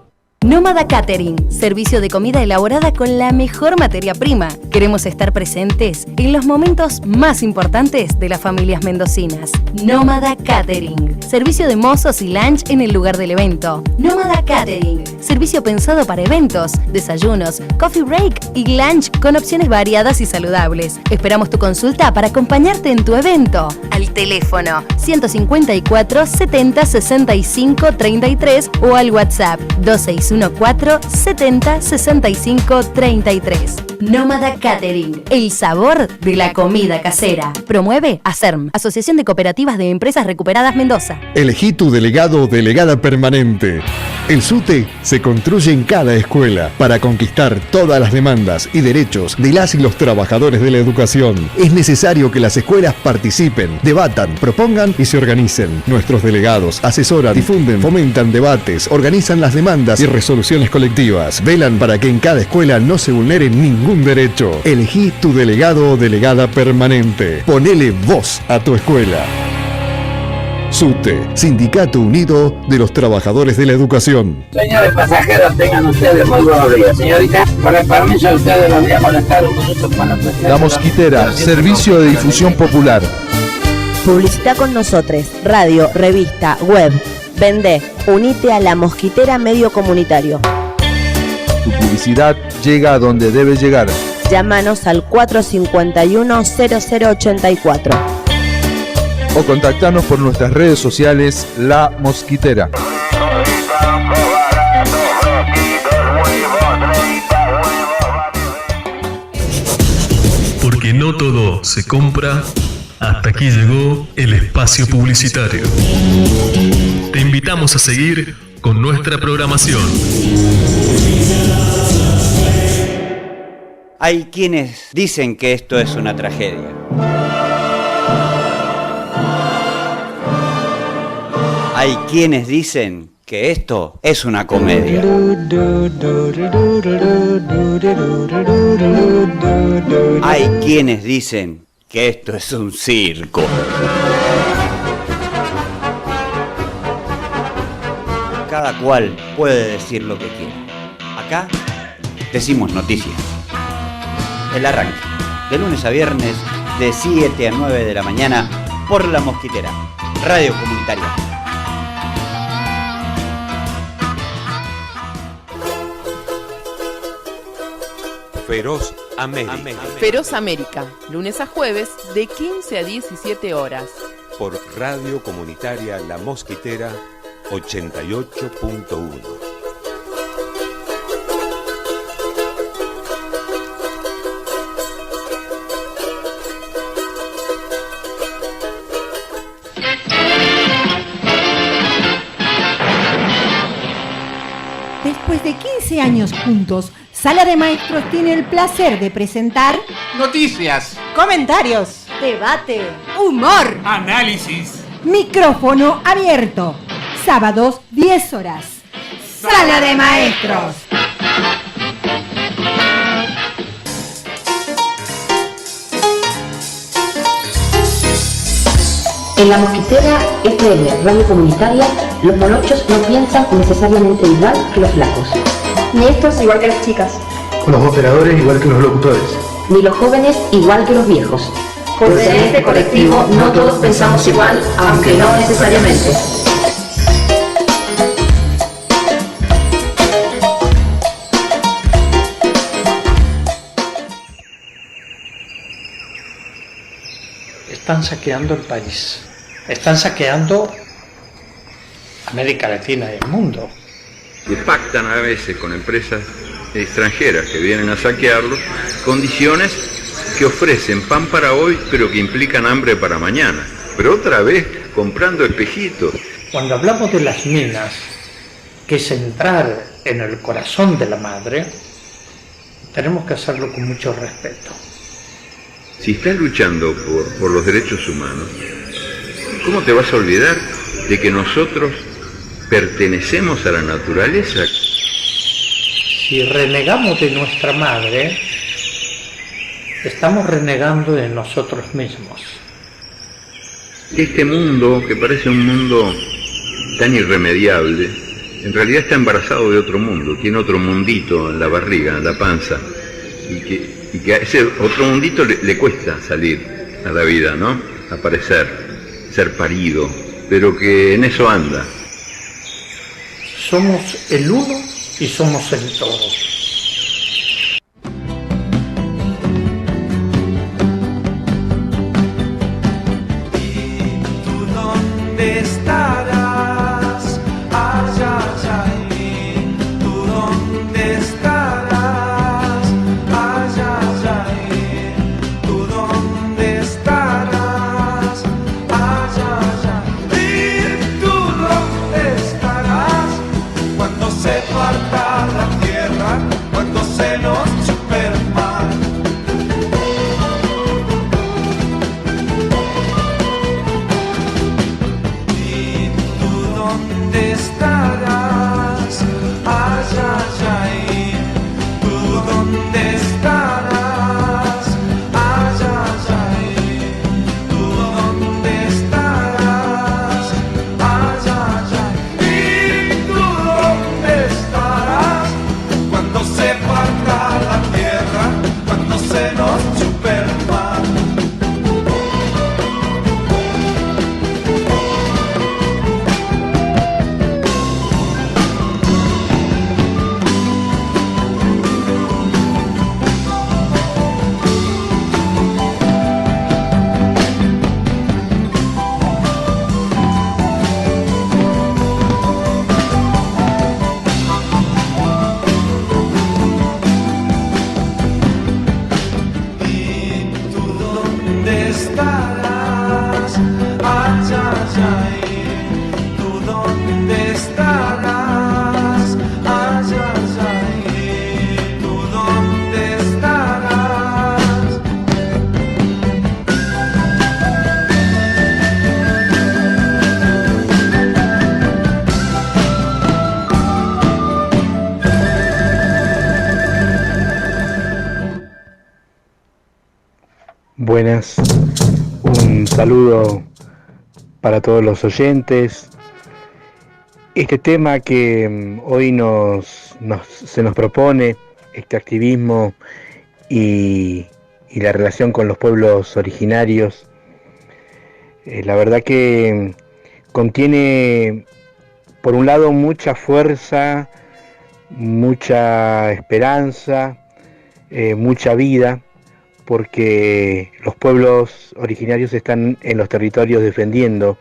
Nómada Catering, servicio de comida elaborada con la mejor materia prima. Queremos estar presentes en los momentos más importantes de las familias mendocinas. Nómada Catering, servicio de mozos y lunch en el lugar del evento. Nómada Catering, servicio pensado para eventos, desayunos, coffee break y lunch con opciones variadas y saludables. Esperamos tu consulta para acompañarte en tu evento. Al teléfono 154 70 65 33 o al WhatsApp 261 4 70 65 33. Nómada Catering, el sabor de la comida casera. Promueve ASERM, Asociación de Cooperativas de Empresas Recuperadas Mendoza. Elegí tu delegado o delegada permanente. El SUTE se construye en cada escuela para conquistar todas las demandas y derechos de las y los trabajadores de la educación. Es necesario que las escuelas participen, debatan, propongan y se organicen. Nuestros delegados asesoran, difunden, fomentan debates, organizan las demandas y resoluciones colectivas. Velan para que en cada escuela no se vulnere ningún derecho. Elegí tu delegado o delegada permanente. Ponele voz a tu escuela. SUTE, Sindicato Unido de los Trabajadores de la Educación. Señores pasajeros, tengan ustedes muy buenos días. Señorita, con el permiso de ustedes los voy a molestar un minuto con la cuestión. La Mosquitera, servicio de difusión popular. Publicita con nosotros, radio, revista, web. Vende, unite a La Mosquitera Medio Comunitario. Tu publicidad llega a donde debe llegar. Llámanos al 451-0084. O contactanos por nuestras redes sociales La Mosquitera. Porque no todo se compra, Hasta aquí llegó el espacio publicitario. Te invitamos a seguir con nuestra programación. Hay quienes dicen que esto es una tragedia. Hay quienes dicen que esto es una comedia. Hay quienes dicen que esto es un circo. Cada cual puede decir lo que quiera. Acá decimos noticias. El arranque, de lunes a viernes, de 7 a 9 de la mañana, por La Mosquitera, radio comunitaria. Feroz América. Feroz América, lunes a jueves, de 15 a 17 horas. Por radio comunitaria La Mosquitera, 88.1. Después de 15 años juntos, Sala de Maestros tiene el placer de presentar noticias, comentarios, debate, humor, análisis, micrófono abierto. Sábados, 10 horas. Sala de Maestros. En La Mosquitera FM, radio comunitaria, los morochos no piensan necesariamente igual que los flacos. Ni estos igual que las chicas. Con los operadores igual que los locutores. Ni los jóvenes igual que los viejos. Pues en este colectivo no todos pensamos igual, aunque no necesariamente. Están saqueando el país, están saqueando América Latina y el mundo. Y pactan a veces con empresas extranjeras que vienen a saquearlos condiciones que ofrecen pan para hoy pero que implican hambre para mañana. Pero otra vez comprando espejitos. Cuando hablamos de las minas, que es entrar en el corazón de la madre, tenemos que hacerlo con mucho respeto. Si estás luchando por los derechos humanos, ¿cómo te vas a olvidar de que nosotros pertenecemos a la naturaleza? Si renegamos de nuestra madre, estamos renegando de nosotros mismos. Este mundo, que parece un mundo tan irremediable, en realidad está embarazado de otro mundo, tiene otro mundito en la barriga, en la panza, y que a ese otro mundito le cuesta salir a la vida, ¿no? Aparecer, ser parido, pero que en eso anda. Somos el uno y somos el todo. ¿Y tú dónde estarás? Ay, ay, ay. ¿Tú dónde estarás? Ay, ay, ay. ¿Tú dónde estarás? Ay, ay, ay. ¿Y tú dónde estarás? Cuando se parta la tierra Buenas, un saludo para todos los oyentes. Este tema que hoy se nos propone, este activismo y la relación con los pueblos originarios, la verdad que contiene, por un lado, mucha fuerza, mucha esperanza, mucha vida, porque los pueblos originarios están en los territorios defendiendo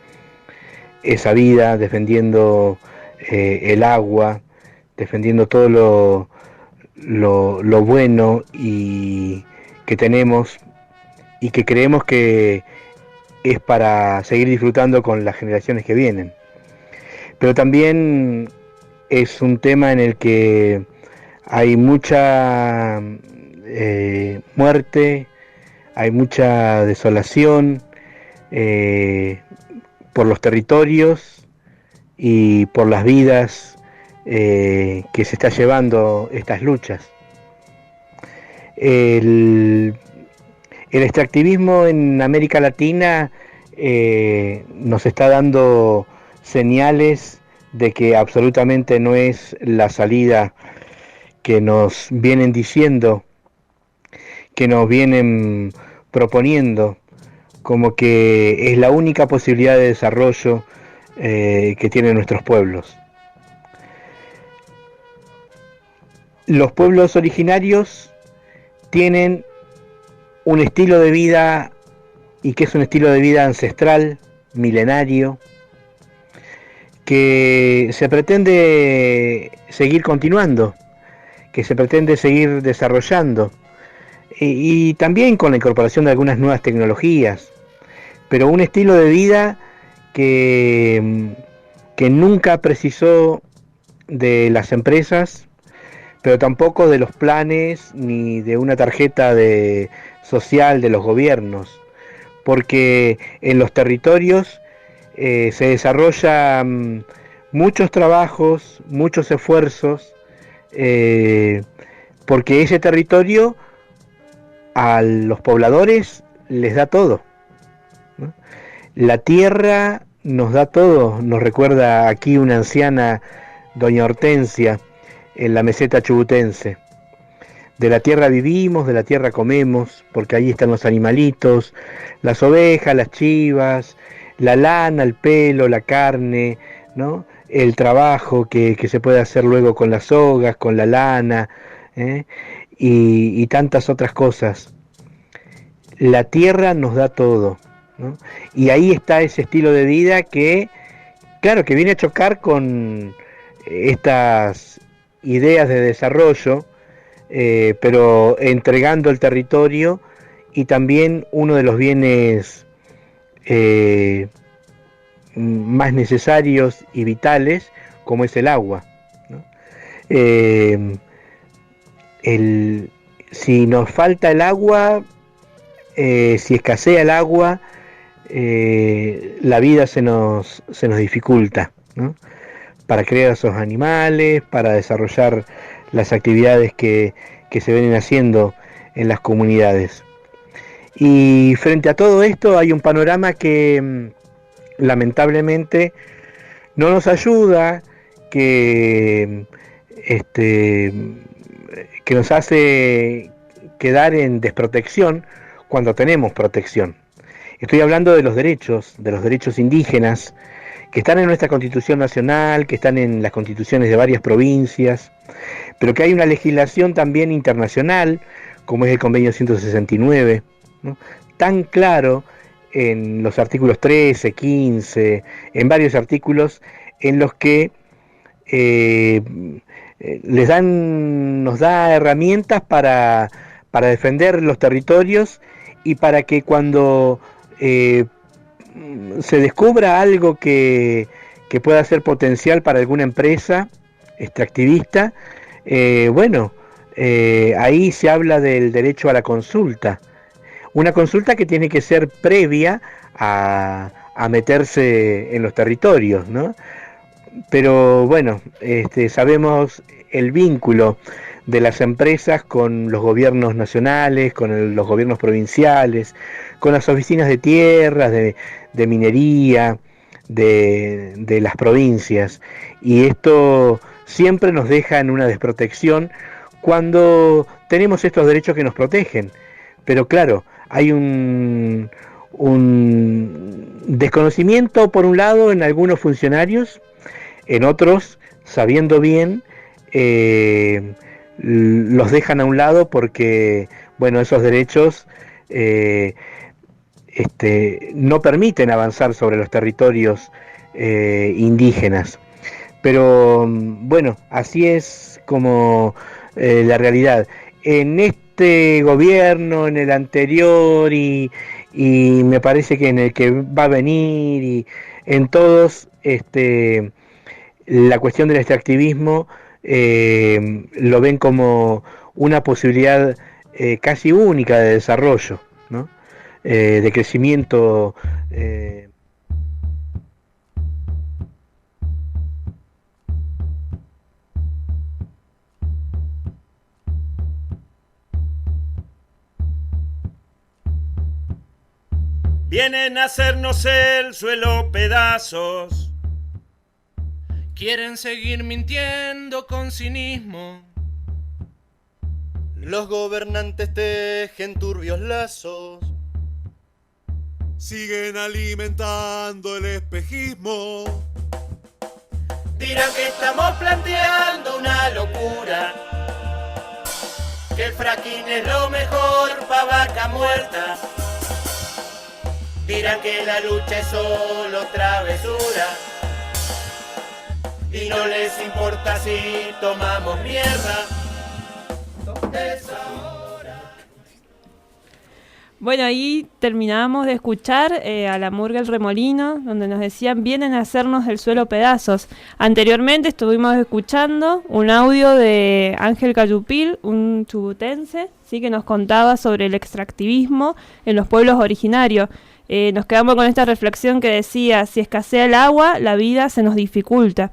esa vida, defendiendo el agua, defendiendo todo lo bueno y que tenemos y que creemos que es para seguir disfrutando con las generaciones que vienen. Pero también es un tema en el que hay mucha muerte, hay mucha desolación por los territorios y por las vidas que se está llevando estas luchas. El extractivismo en América Latina nos está dando señales de que absolutamente no es la salida que nos vienen diciendo, que nos vienen proponiendo, como que es la única posibilidad de desarrollo que tienen nuestros pueblos. Los pueblos originarios tienen un estilo de vida, y que es un estilo de vida ancestral, milenario, que se pretende seguir continuando, que se pretende seguir desarrollando, y también con la incorporación de algunas nuevas tecnologías, pero un estilo de vida que nunca precisó de las empresas, pero tampoco de los planes ni de una tarjeta social de los gobiernos, porque en los territorios se desarrollan muchos trabajos, muchos esfuerzos, porque ese territorio a los pobladores les da todo, ¿no? La tierra nos da todo, nos recuerda aquí una anciana, doña Hortensia, en la meseta chubutense. De la tierra vivimos, de la tierra comemos, porque ahí están los animalitos, las ovejas, las chivas, la lana, el pelo, la carne, ¿no? El trabajo que se puede hacer luego con las sogas, con la lana, y tantas otras cosas. La tierra nos da todo, ¿no? Y ahí está ese estilo de vida que, claro, que viene a chocar con estas ideas de desarrollo, pero entregando el territorio y también uno de los bienes más necesarios y vitales, como es el agua, ¿no? Si nos falta el agua, si escasea el agua, la vida se nos dificulta, ¿no? Para crear esos animales, para desarrollar las actividades que se vienen haciendo en las comunidades. Y frente a todo esto hay un panorama que lamentablemente no nos ayuda, que nos hace quedar en desprotección cuando tenemos protección. Estoy hablando de los derechos indígenas, que están en nuestra Constitución Nacional, que están en las constituciones de varias provincias, pero que hay una legislación también internacional, como es el Convenio 169, ¿no? Tan claro en los artículos 13, 15, en varios artículos en los que nos da herramientas para defender los territorios y para que cuando se descubra algo que pueda ser potencial para alguna empresa extractivista, ahí se habla del derecho a la consulta. Una consulta que tiene que ser previa a meterse en los territorios, ¿no? Pero bueno, sabemos el vínculo de las empresas con los gobiernos nacionales, con los gobiernos provinciales, con las oficinas de tierras, de minería, de las provincias. Y esto siempre nos deja en una desprotección cuando tenemos estos derechos que nos protegen. Pero claro, hay un desconocimiento por un lado en algunos funcionarios, en otros, sabiendo bien, los dejan a un lado porque, bueno, esos derechos no permiten avanzar sobre los territorios indígenas. Pero bueno, así es como la realidad. En este gobierno, en el anterior y me parece que en el que va a venir y en todos, la cuestión del extractivismo lo ven como una posibilidad casi única de desarrollo, ¿no? De crecimiento. Vienen a hacernos el suelo pedazos. Quieren seguir mintiendo con cinismo. Los gobernantes tejen turbios lazos. Siguen alimentando el espejismo. Dirán que estamos planteando una locura, que el fracking es lo mejor pa' vaca muerta. Dirán que la lucha es solo travesura y no les importa si tomamos mierda. Bueno, ahí terminábamos de escuchar a la Murga El Remolino, donde nos decían vienen a hacernos el suelo pedazos. Anteriormente estuvimos escuchando un audio de Ángel Cayupil, un chubutense, ¿sí? Que nos contaba sobre el extractivismo en los pueblos originarios. Nos quedamos con esta reflexión que decía, si escasea el agua, la vida se nos dificulta.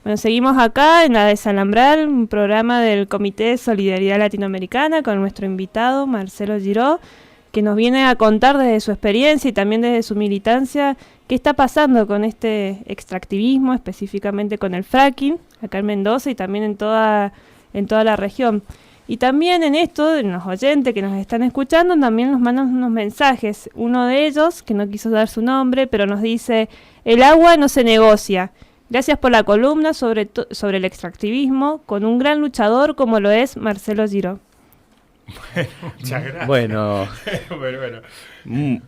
Bueno, seguimos acá en la Desalambrar, un programa del Comité de Solidaridad Latinoamericana con nuestro invitado Marcelo Giró, que nos viene a contar desde su experiencia y también desde su militancia qué está pasando con este extractivismo, específicamente con el fracking, acá en Mendoza y también en toda la región. Y también en esto, en los oyentes que nos están escuchando, también nos mandan unos mensajes. Uno de ellos, que no quiso dar su nombre, pero nos dice, el agua no se negocia. Gracias por la columna sobre el extractivismo, con un gran luchador como lo es Marcelo Giró. Bueno, muchas gracias. Bueno, bueno.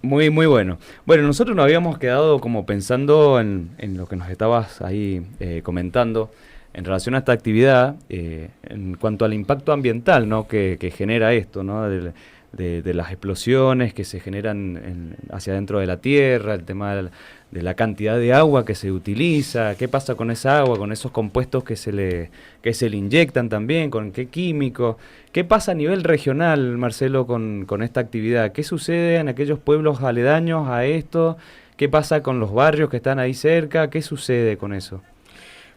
Muy bueno. Bueno, nosotros nos habíamos quedado como pensando en lo que nos estabas ahí comentando en relación a esta actividad, en cuanto al impacto ambiental, ¿no? que genera esto, ¿no? de las explosiones que se generan hacia adentro de la tierra, el tema de la cantidad de agua que se utiliza, qué pasa con esa agua, con esos compuestos que se le inyectan también, con qué químicos, qué pasa a nivel regional, Marcelo, con esta actividad, qué sucede en aquellos pueblos aledaños a esto, qué pasa con los barrios que están ahí cerca, qué sucede con eso.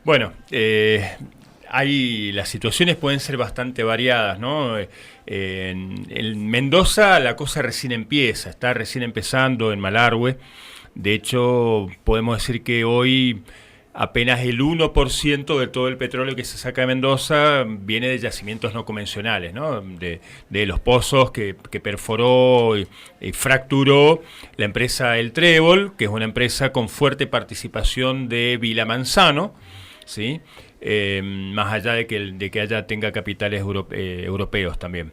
Bueno, las situaciones pueden ser bastante variadas, ¿no? En Mendoza la cosa recién empieza, está recién empezando en Malargüe. De hecho, podemos decir que hoy apenas el 1% de todo el petróleo que se saca de Mendoza viene de yacimientos no convencionales, ¿no? De los pozos que perforó y fracturó la empresa El Trébol, que es una empresa con fuerte participación de Vila Manzano, ¿sí? Más allá de que tenga capitales europeos también.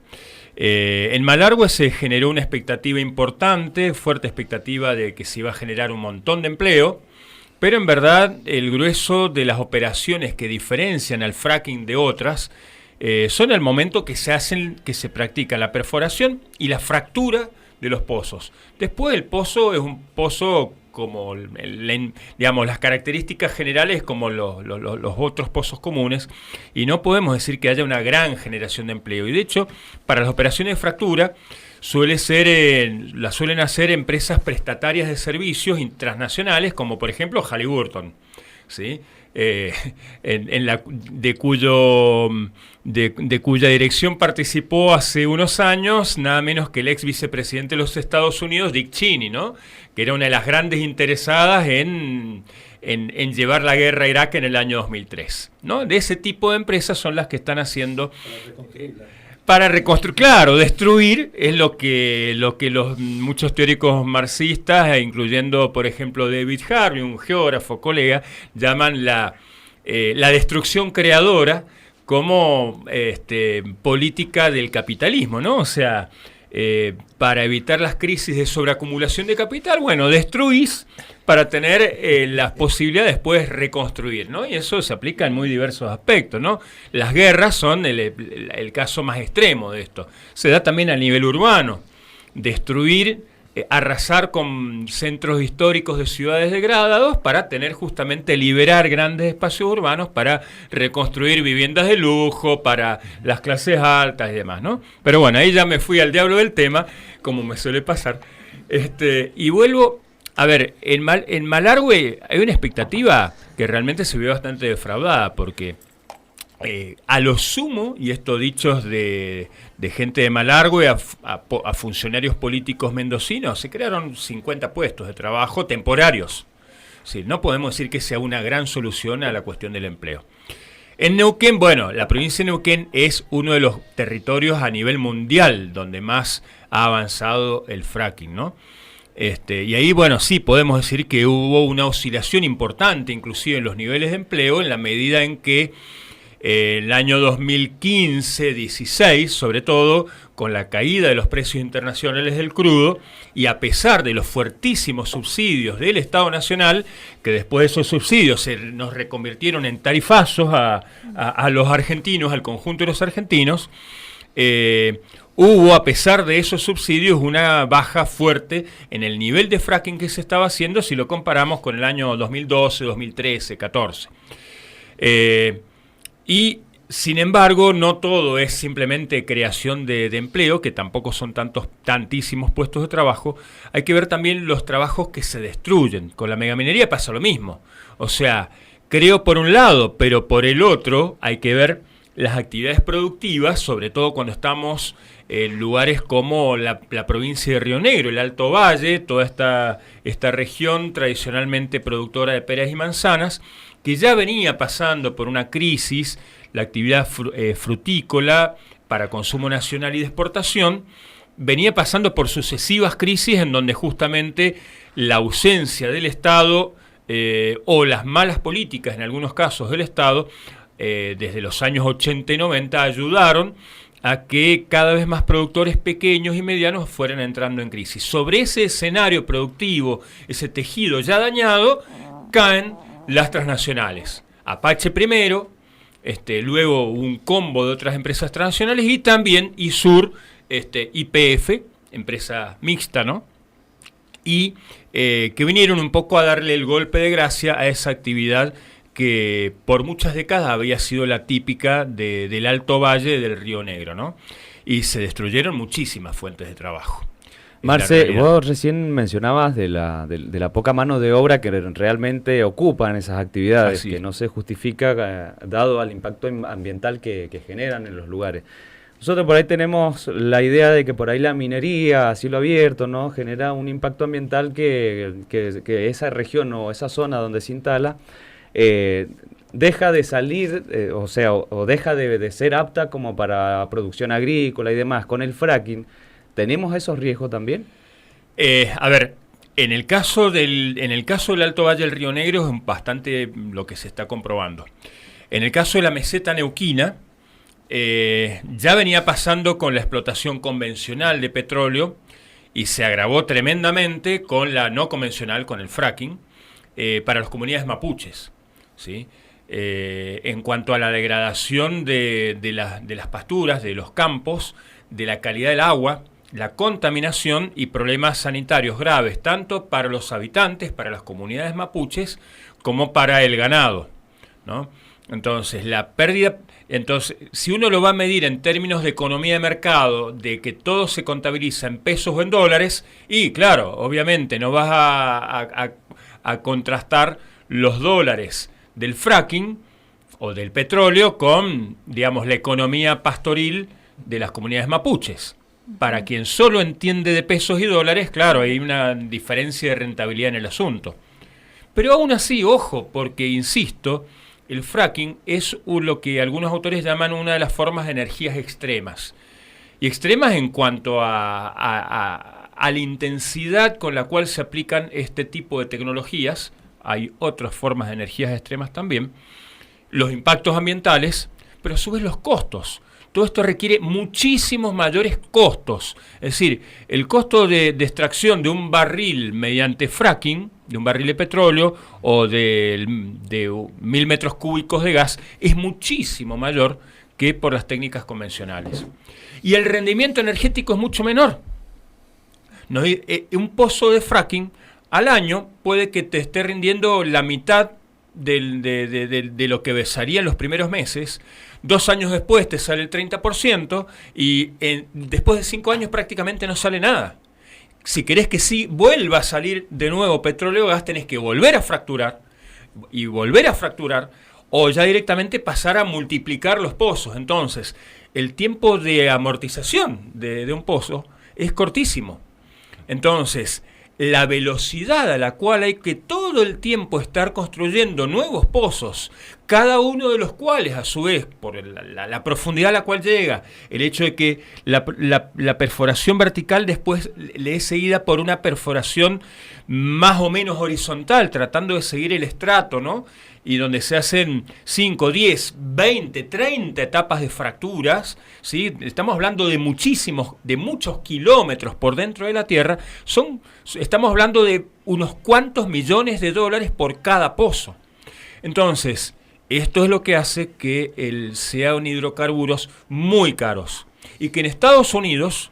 En Malargüe se generó una expectativa importante, fuerte expectativa de que se iba a generar un montón de empleo, pero en verdad el grueso de las operaciones que diferencian al fracking de otras son el momento que se practica la perforación y la fractura de los pozos. Después el pozo es un pozo como las características generales como los otros pozos comunes, y no podemos decir que haya una gran generación de empleo. Y de hecho, para las operaciones de fractura las suelen hacer empresas prestatarias de servicios transnacionales, como por ejemplo Halliburton, ¿sí? De cuya dirección participó hace unos años nada menos que el ex vicepresidente de los Estados Unidos, Dick Cheney, ¿no? Que era una de las grandes interesadas en llevar la guerra a Irak en el año 2003, ¿no? De ese tipo de empresas son las que están haciendo para reconstruir, claro, destruir es lo que los muchos teóricos marxistas, incluyendo por ejemplo David Harvey, un geógrafo colega, llaman la destrucción creadora como política del capitalismo, ¿no? O sea, para evitar las crisis de sobreacumulación de capital, bueno, destruís para tener las posibilidades de después reconstruir, ¿no? Y eso se aplica en muy diversos aspectos, ¿no? Las guerras son el caso más extremo de esto. Se da también a nivel urbano. Destruir, arrasar con centros históricos de ciudades degradados para tener justamente liberar grandes espacios urbanos para reconstruir viviendas de lujo para las clases altas y demás, ¿no? Pero bueno, ahí ya me fui al diablo del tema, como me suele pasar. Y vuelvo, a ver, en Malargüe hay una expectativa que realmente se ve bastante defraudada, porque a lo sumo, y esto dichos de gente de Malargüe a funcionarios políticos mendocinos, se crearon 50 puestos de trabajo temporarios. Sí, no podemos decir que sea una gran solución a la cuestión del empleo. En Neuquén, bueno, la provincia de Neuquén es uno de los territorios a nivel mundial donde más ha avanzado el fracking, ¿no? Y ahí, bueno, sí podemos decir que hubo una oscilación importante, inclusive en los niveles de empleo, en la medida en que el año 2015-16, sobre todo, con la caída de los precios internacionales del crudo, y a pesar de los fuertísimos subsidios del Estado Nacional, que después de esos subsidios nos reconvirtieron en tarifazos a los argentinos, al conjunto de los argentinos, hubo, a pesar de esos subsidios, una baja fuerte en el nivel de fracking que se estaba haciendo si lo comparamos con el año 2012, 2013, 14. Y, sin embargo, no todo es simplemente creación de empleo, que tampoco son tantísimos puestos de trabajo. Hay que ver también los trabajos que se destruyen. Con la megaminería pasa lo mismo. O sea, creo por un lado, pero por el otro hay que ver las actividades productivas, sobre todo cuando estamos en lugares como la provincia de Río Negro, el Alto Valle, toda esta región tradicionalmente productora de peras y manzanas, que ya venía pasando por una crisis, la actividad frutícola para consumo nacional y de exportación, venía pasando por sucesivas crisis en donde justamente la ausencia del Estado o las malas políticas en algunos casos del Estado, desde los años 80 y 90, ayudaron a que cada vez más productores pequeños y medianos fueran entrando en crisis. Sobre ese escenario productivo, ese tejido ya dañado, caen las transnacionales. Apache primero, luego un combo de otras empresas transnacionales y también ISUR, YPF, empresa mixta, ¿no? Y que vinieron un poco a darle el golpe de gracia a esa actividad que por muchas décadas había sido la típica del Alto Valle del Río Negro, ¿no? Y se destruyeron muchísimas fuentes de trabajo. Marce, vos recién mencionabas de la poca mano de obra que realmente ocupan esas actividades, que no se justifica dado al impacto ambiental que generan en los lugares. Nosotros por ahí tenemos la idea de que por ahí la minería a cielo abierto, ¿no?, genera un impacto ambiental que esa región o esa zona donde se instala deja de salir, o deja de ser apta como para producción agrícola y demás. Con el fracking, ¿tenemos esos riesgos también? A ver, en el caso del Alto Valle del Río Negro es bastante lo que se está comprobando. En el caso de la meseta neuquina, ya venía pasando con la explotación convencional de petróleo y se agravó tremendamente con la no convencional, con el fracking, para las comunidades mapuches, ¿sí? En cuanto a la degradación de las pasturas, de los campos, de la calidad del agua, la contaminación y problemas sanitarios graves, tanto para los habitantes, para las comunidades mapuches, como para el ganado, ¿no? Entonces, la pérdida... Entonces, si uno lo va a medir en términos de economía de mercado, de que todo se contabiliza en pesos o en dólares, y claro, obviamente no vas a contrastar los dólares del fracking o del petróleo con, digamos, la economía pastoril de las comunidades mapuches. Para quien solo entiende de pesos y dólares, claro, hay una diferencia de rentabilidad en el asunto. Pero aún así, ojo, porque, insisto, el fracking es lo que algunos autores llaman una de las formas de energías extremas. Y extremas en cuanto a la intensidad con la cual se aplican este tipo de tecnologías. Hay otras formas de energías extremas también. Los impactos ambientales, pero a su vez los costos. Todo esto requiere muchísimos mayores costos. Es decir, el costo de extracción de un barril mediante fracking, de un barril de petróleo o de 1000 metros cúbicos de gas, es muchísimo mayor que por las técnicas convencionales. Y el rendimiento energético es mucho menor. Un pozo de fracking al año puede que te esté rindiendo la mitad de lo que besaría en los primeros meses. 2 años después te sale el 30% y después de 5 años prácticamente no sale nada. Si querés que sí vuelva a salir de nuevo petróleo o gas, tenés que volver a fracturar y volver a fracturar, o ya directamente pasar a multiplicar los pozos. Entonces, el tiempo de amortización de un pozo es cortísimo. Entonces, la velocidad a la cual hay que todo el tiempo estar construyendo nuevos pozos, cada uno de los cuales, a su vez, por la profundidad a la cual llega, el hecho de que la perforación vertical después le es seguida por una perforación más o menos horizontal, tratando de seguir el estrato, ¿no? Y donde se hacen 5, 10, 20, 30 etapas de fracturas, ¿sí? Estamos hablando de muchos kilómetros por dentro de la Tierra. Estamos hablando de unos cuantos millones de dólares por cada pozo. Entonces, esto es lo que hace que sean hidrocarburos muy caros. Y que en Estados Unidos,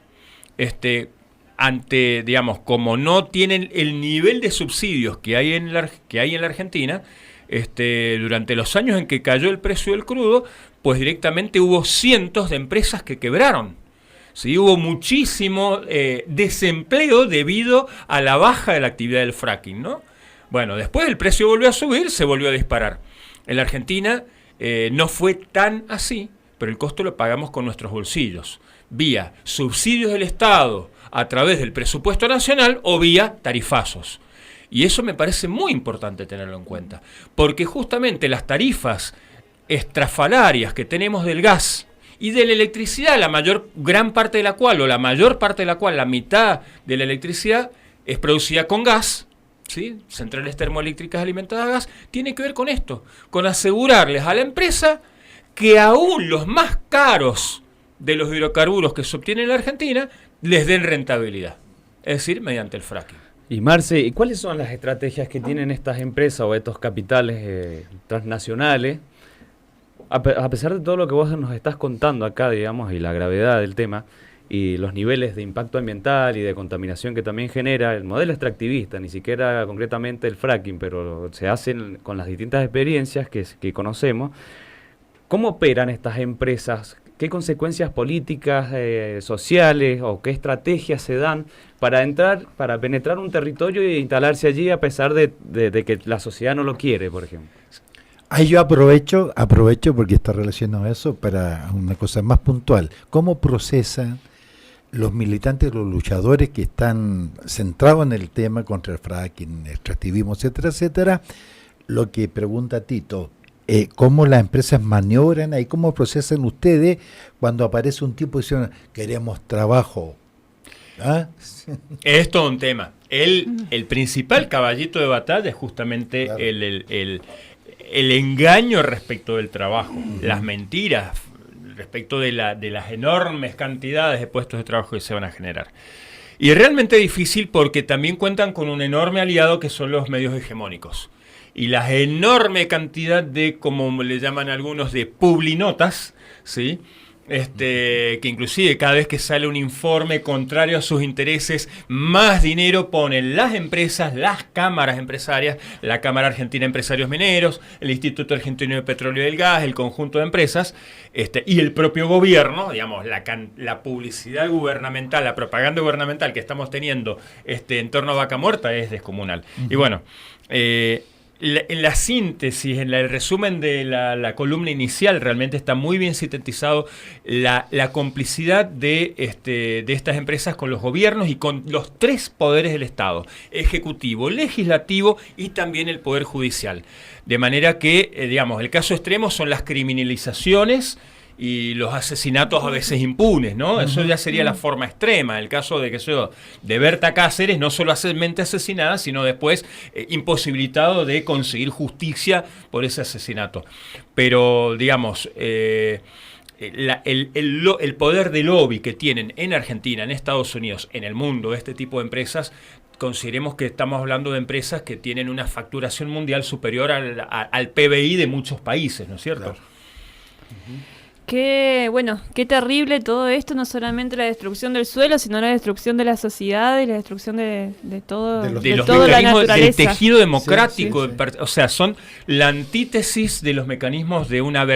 digamos, como no tienen el nivel de subsidios que hay en la Argentina, durante los años en que cayó el precio del crudo, pues directamente hubo cientos de empresas que quebraron. Sí, hubo muchísimo desempleo debido a la baja de la actividad del fracking, ¿no? Bueno, después el precio volvió a subir, se volvió a disparar. En la Argentina no fue tan así, pero el costo lo pagamos con nuestros bolsillos, vía subsidios del Estado a través del presupuesto nacional o vía tarifazos. Y eso me parece muy importante tenerlo en cuenta, porque justamente las tarifas estrafalarias que tenemos del gas y de la electricidad, la mayor parte de la cual, la mitad de la electricidad es producida con gas, ¿sí? Centrales termoeléctricas alimentadas a gas, tiene que ver con esto, con asegurarles a la empresa que aún los más caros de los hidrocarburos que se obtienen en la Argentina les den rentabilidad, es decir, mediante el fracking. Y Marce, ¿cuáles son las estrategias que tienen estas empresas o estos capitales transnacionales? A pesar de todo lo que vos nos estás contando acá, digamos, y la gravedad del tema, y los niveles de impacto ambiental y de contaminación que también genera el modelo extractivista, ni siquiera concretamente el fracking, pero se hacen con las distintas experiencias que conocemos, ¿cómo operan estas empresas? ¿Qué consecuencias políticas, sociales o qué estrategias se dan para penetrar un territorio e instalarse allí a pesar de que la sociedad no lo quiere, por ejemplo? Ahí yo aprovecho porque está relacionado a eso para una cosa más puntual. ¿Cómo procesan los militantes, los luchadores que están centrados en el tema contra el fracking, extractivismo, etcétera, etcétera? Lo que pregunta Tito. ¿Cómo las empresas maniobran ahí? ¿Cómo procesan ustedes cuando aparece un tipo y dicen, queremos trabajo? ¿Ah? Es todo un tema. El principal caballito de batalla es justamente claro, el engaño respecto del trabajo, las mentiras respecto de las enormes cantidades de puestos de trabajo que se van a generar. Y es realmente difícil porque también cuentan con un enorme aliado que son los medios hegemónicos. Y la enorme cantidad de, como le llaman algunos, de publinotas, ¿sí? Que inclusive cada vez que sale un informe contrario a sus intereses, más dinero ponen las empresas, las cámaras empresarias, la Cámara Argentina de Empresarios Mineros, el Instituto Argentino de Petróleo y del Gas, el conjunto de empresas, y el propio gobierno, digamos, la publicidad gubernamental, la propaganda gubernamental que estamos teniendo en torno a Vaca Muerta es descomunal. Y bueno, en la síntesis, en el resumen de la columna inicial, realmente está muy bien sintetizado la complicidad de estas empresas con los gobiernos y con los tres poderes del Estado: ejecutivo, legislativo y también el poder judicial. De manera que, digamos, el caso extremo son las criminalizaciones y los asesinatos a veces impunes, ¿no? Eso ya sería la forma extrema. El caso de Berta Cáceres, no solamente asesinada, sino después imposibilitado de conseguir justicia por ese asesinato. Pero, digamos, el poder de lobby que tienen en Argentina, en Estados Unidos, en el mundo, este tipo de empresas, consideremos que estamos hablando de empresas que tienen una facturación mundial superior al PBI de muchos países, ¿no es cierto? Claro. Qué terrible todo esto, no solamente la destrucción del suelo, sino la destrucción de la sociedad y la destrucción de todo, de los toda la naturaleza. Del tejido democrático, sí. O sea, son la antítesis de los mecanismos de una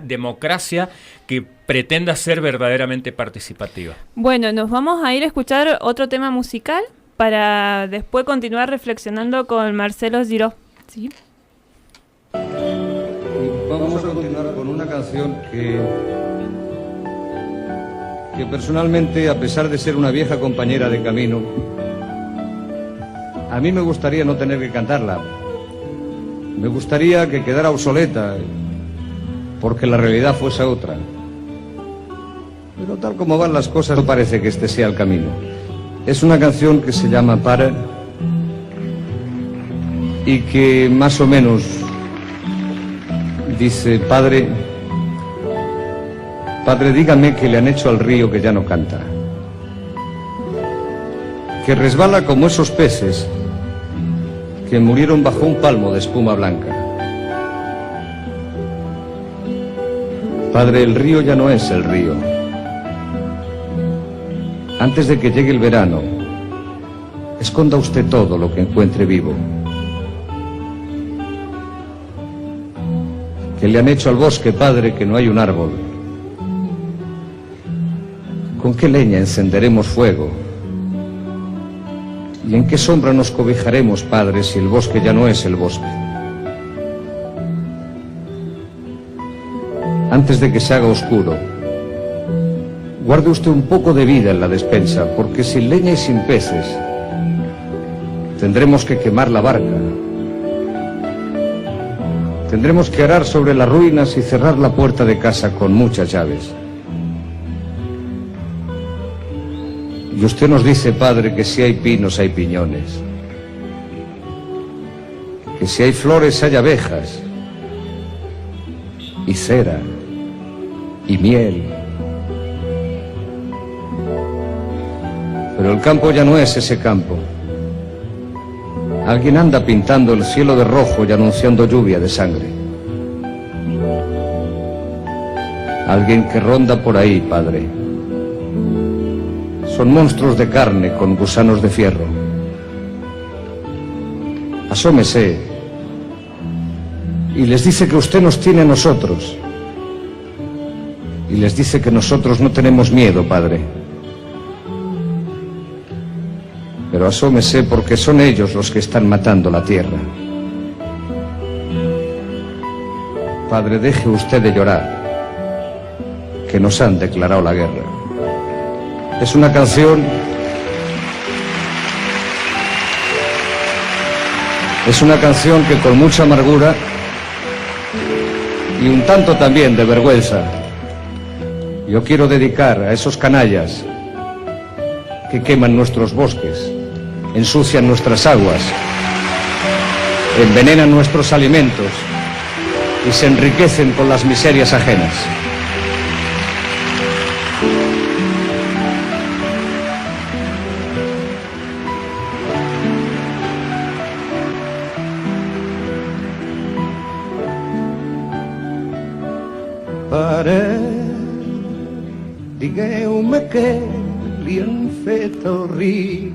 democracia que pretenda ser verdaderamente participativa. Bueno, nos vamos a ir a escuchar otro tema musical para después continuar reflexionando con Marcelo Giró. ¿Sí? Vamos a continuar con una canción que personalmente, a pesar de ser una vieja compañera de camino, a mí me gustaría no tener que cantarla. Me gustaría que quedara obsoleta, porque la realidad fuese otra. Pero tal como van las cosas, no parece que este sea el camino. Es una canción que se llama Para, y que más o menos dice: Padre, dígame que le han hecho al río que ya no canta, que resbala como esos peces que murieron bajo un palmo de espuma blanca. Padre, el río ya no es el río. Antes de que llegue el verano, esconda usted todo lo que encuentre vivo. Que le han hecho al bosque, padre, que no hay un árbol. ¿Con qué leña encenderemos fuego? ¿Y en qué sombra nos cobijaremos, padre, si el bosque ya no es el bosque? Antes de que se haga oscuro, guarde usted un poco de vida en la despensa, porque sin leña y sin peces tendremos que quemar la barca. Tendremos que arar sobre las ruinas y cerrar la puerta de casa con muchas llaves. Y usted nos dice, padre, que si hay pinos hay piñones, que si hay flores hay abejas, y cera, y miel. Pero el campo ya no es ese campo. Alguien anda pintando el cielo de rojo y anunciando lluvia de sangre. Alguien que ronda por ahí, padre. Son monstruos de carne con gusanos de fierro. Asómese y les dice que usted nos tiene a nosotros. Y les dice que nosotros no tenemos miedo, padre. Pero asómese, porque son ellos los que están matando la tierra. Padre, deje usted de llorar, que nos han declarado la guerra. Es una canción... Es una canción que con mucha amargura y un tanto también de vergüenza, yo quiero dedicar a esos canallas que queman nuestros bosques, ensucian nuestras aguas, envenenan nuestros alimentos y se enriquecen con las miserias ajenas. Pare, digueu-me què li han fet al riu.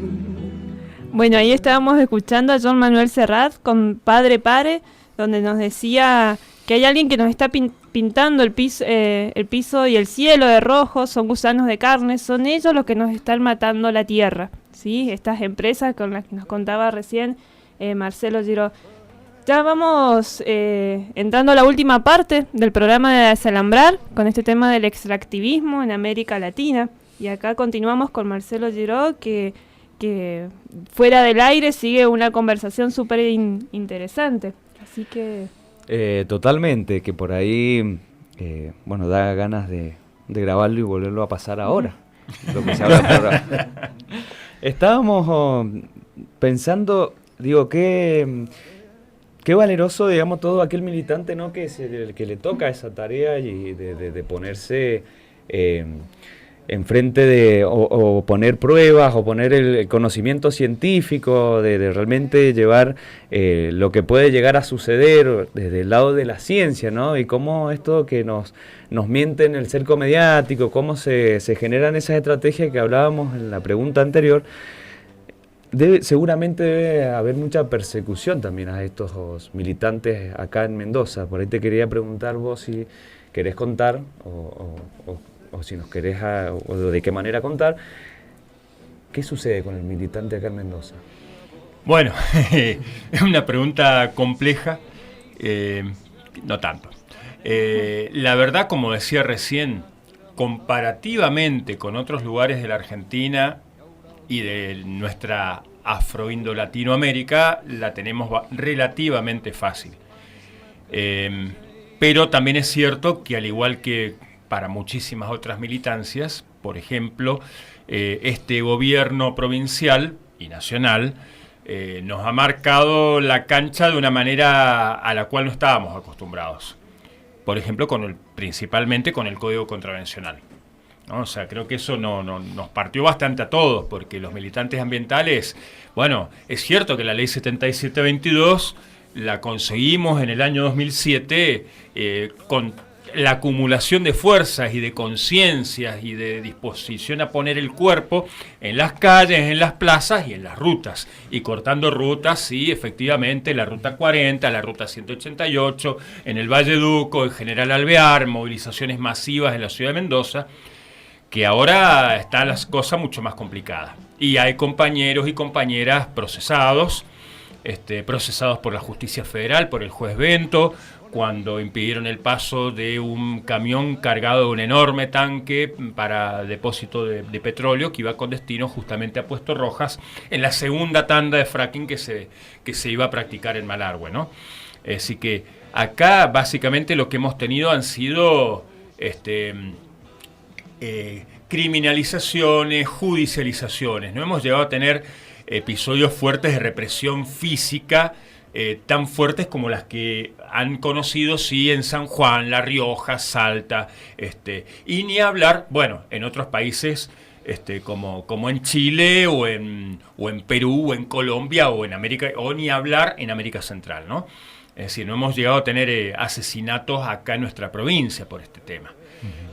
Bueno, ahí estábamos escuchando a Joan Manuel Serrat con Padre Pare, donde nos decía que hay alguien que nos está pintando el piso y el cielo de rojo, son gusanos de carne, son ellos los que nos están matando la tierra, ¿sí? Estas empresas con las que nos contaba recién Marcelo Giró. Ya vamos entrando a la última parte del programa de Desalambrar con este tema del extractivismo en América Latina. Y acá continuamos con Marcelo Giró, que fuera del aire sigue una conversación súper interesante. Así que... Totalmente, que por ahí, da ganas de grabarlo y volverlo a pasar ahora. Lo que se habla por ahora. Estábamos pensando, digo, qué valeroso, digamos, todo aquel militante, ¿no?, que le toca esa tarea y de ponerse enfrente de, o poner pruebas, o poner el conocimiento científico, de realmente llevar lo que puede llegar a suceder desde el lado de la ciencia, ¿no? Y cómo esto que nos miente en el cerco mediático, cómo se generan esas estrategias que hablábamos en la pregunta anterior. Seguramente debe haber mucha persecución también a estos militantes acá en Mendoza. Por ahí te quería preguntar vos si querés contar o si nos querés o de qué manera contar, ¿qué sucede con el militante acá en Mendoza? Bueno, es una pregunta compleja, no tanto. La verdad, como decía recién, comparativamente con otros lugares de la Argentina y de nuestra afro-indo-latinoamérica, la tenemos relativamente fácil. Pero también es cierto que, al igual que para muchísimas otras militancias, por ejemplo, este gobierno provincial y nacional nos ha marcado la cancha de una manera a la cual no estábamos acostumbrados. Por ejemplo, principalmente con el Código Contravencional, ¿no? O sea, creo que eso nos partió bastante a todos, porque los militantes ambientales, bueno, es cierto que la ley 7722 la conseguimos en el año 2007 con la acumulación de fuerzas y de conciencias y de disposición a poner el cuerpo en las calles, en las plazas y en las rutas, y cortando rutas, sí, efectivamente, la ruta 40, la ruta 188, en el Valle Duco, en General Alvear, movilizaciones masivas en la ciudad de Mendoza, que ahora están las cosas mucho más complicadas. Y hay compañeros y compañeras procesados por la justicia federal, por el juez Bento, cuando impidieron el paso de un camión cargado de un enorme tanque para depósito de petróleo que iba con destino justamente a Puesto Rojas, en la segunda tanda de fracking que se iba a practicar en Malargüe, ¿no? Así que acá básicamente lo que hemos tenido han sido criminalizaciones, judicializaciones. No hemos llegado a tener episodios fuertes de represión física, tan fuertes como las que han conocido, sí, en San Juan, La Rioja, Salta, y ni hablar, bueno, en otros países como en Chile o en Perú o en Colombia o en América, o ni hablar en América Central, ¿no? Es decir, no hemos llegado a tener asesinatos acá en nuestra provincia por este tema.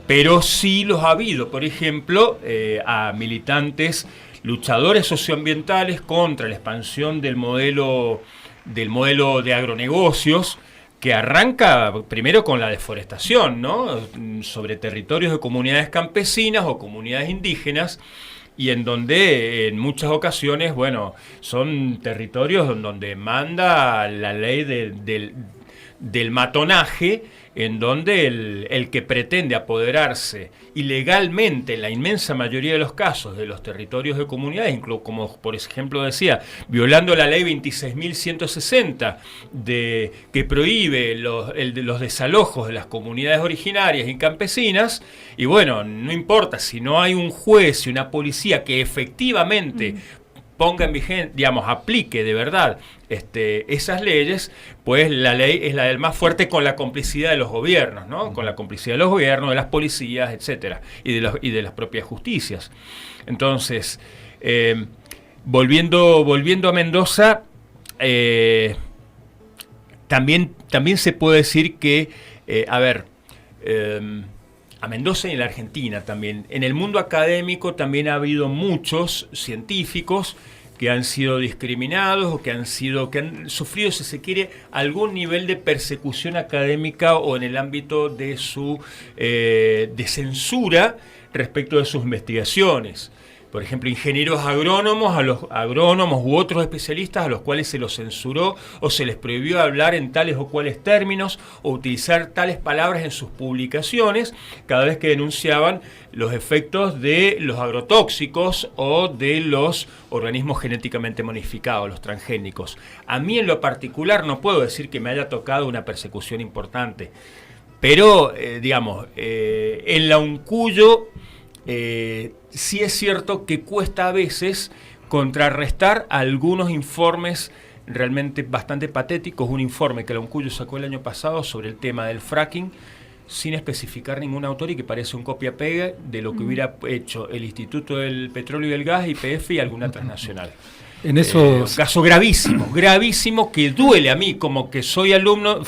Pero sí los ha habido, por ejemplo, a militantes, luchadores socioambientales contra la expansión del modelo de agronegocios, que arranca primero con la deforestación, ¿no?, sobre territorios de comunidades campesinas o comunidades indígenas, y en donde en muchas ocasiones, bueno, son territorios donde manda la ley del matonaje, en donde el que pretende apoderarse ilegalmente, en la inmensa mayoría de los casos, de los territorios de comunidades, incluso, como por ejemplo decía, violando la ley 26.160 que prohíbe los desalojos de las comunidades originarias y campesinas, y bueno, no importa si no hay un juez y una policía que efectivamente ponga en vigencia, digamos, aplique de verdad esas leyes, pues la ley es la del más fuerte, con la complicidad de los gobiernos, ¿no? Con la complicidad de los gobiernos, de las policías, etcétera, y de las propias justicias. Entonces, volviendo a Mendoza, también se puede decir que, a Mendoza y en la Argentina también, en el mundo académico también ha habido muchos científicos que han sido discriminados o que han sufrido, si se quiere, algún nivel de persecución académica o en el ámbito de de censura respecto de sus investigaciones. por ejemplo, ingenieros agrónomos, a los agrónomos u otros especialistas a los cuales se los censuró o se les prohibió hablar en tales o cuales términos o utilizar tales palabras en sus publicaciones cada vez que denunciaban los efectos de los agrotóxicos o de los organismos genéticamente modificados, los transgénicos. A mí en lo particular no puedo decir que me haya tocado una persecución importante, pero en la Uncuyo sí es cierto que cuesta a veces contrarrestar algunos informes realmente bastante patéticos. Un informe que la Uncuyo sacó el año pasado sobre el tema del fracking sin especificar ningún autor y que parece un copia-pega de lo que hubiera hecho el Instituto del Petróleo y del Gas, YPF y alguna transnacional. En esos... Un caso gravísimo que duele a mí, como que fui alumno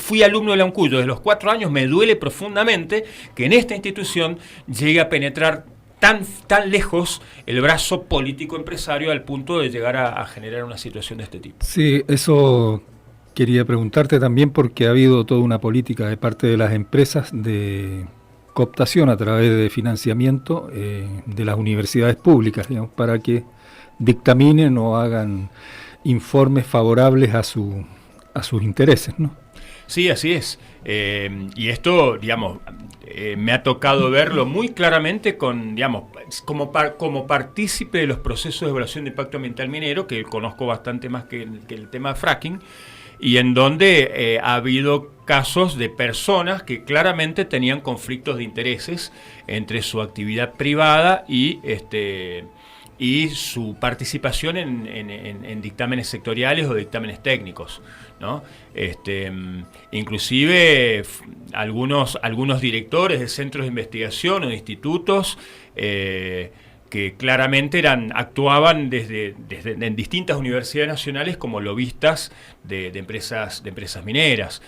de la Uncuyo desde los 4 años, me duele profundamente que en esta institución llegue a penetrar tan lejos el brazo político empresario al punto de llegar a generar una situación de este tipo. Sí, eso quería preguntarte también, porque ha habido toda una política de parte de las empresas de cooptación a través de financiamiento de las universidades públicas, digamos, para que dictaminen o hagan informes favorables a sus intereses, ¿no? Sí, así es. Y esto, me ha tocado verlo muy claramente como partícipe de los procesos de evaluación de impacto ambiental minero, que conozco bastante más que el tema fracking, y en donde ha habido casos de personas que claramente tenían conflictos de intereses entre su actividad privada y su participación en dictámenes sectoriales o dictámenes técnicos, ¿no? Inclusive algunos directores de centros de investigación o de institutos que claramente actuaban en distintas universidades nacionales como lobistas de empresas mineras.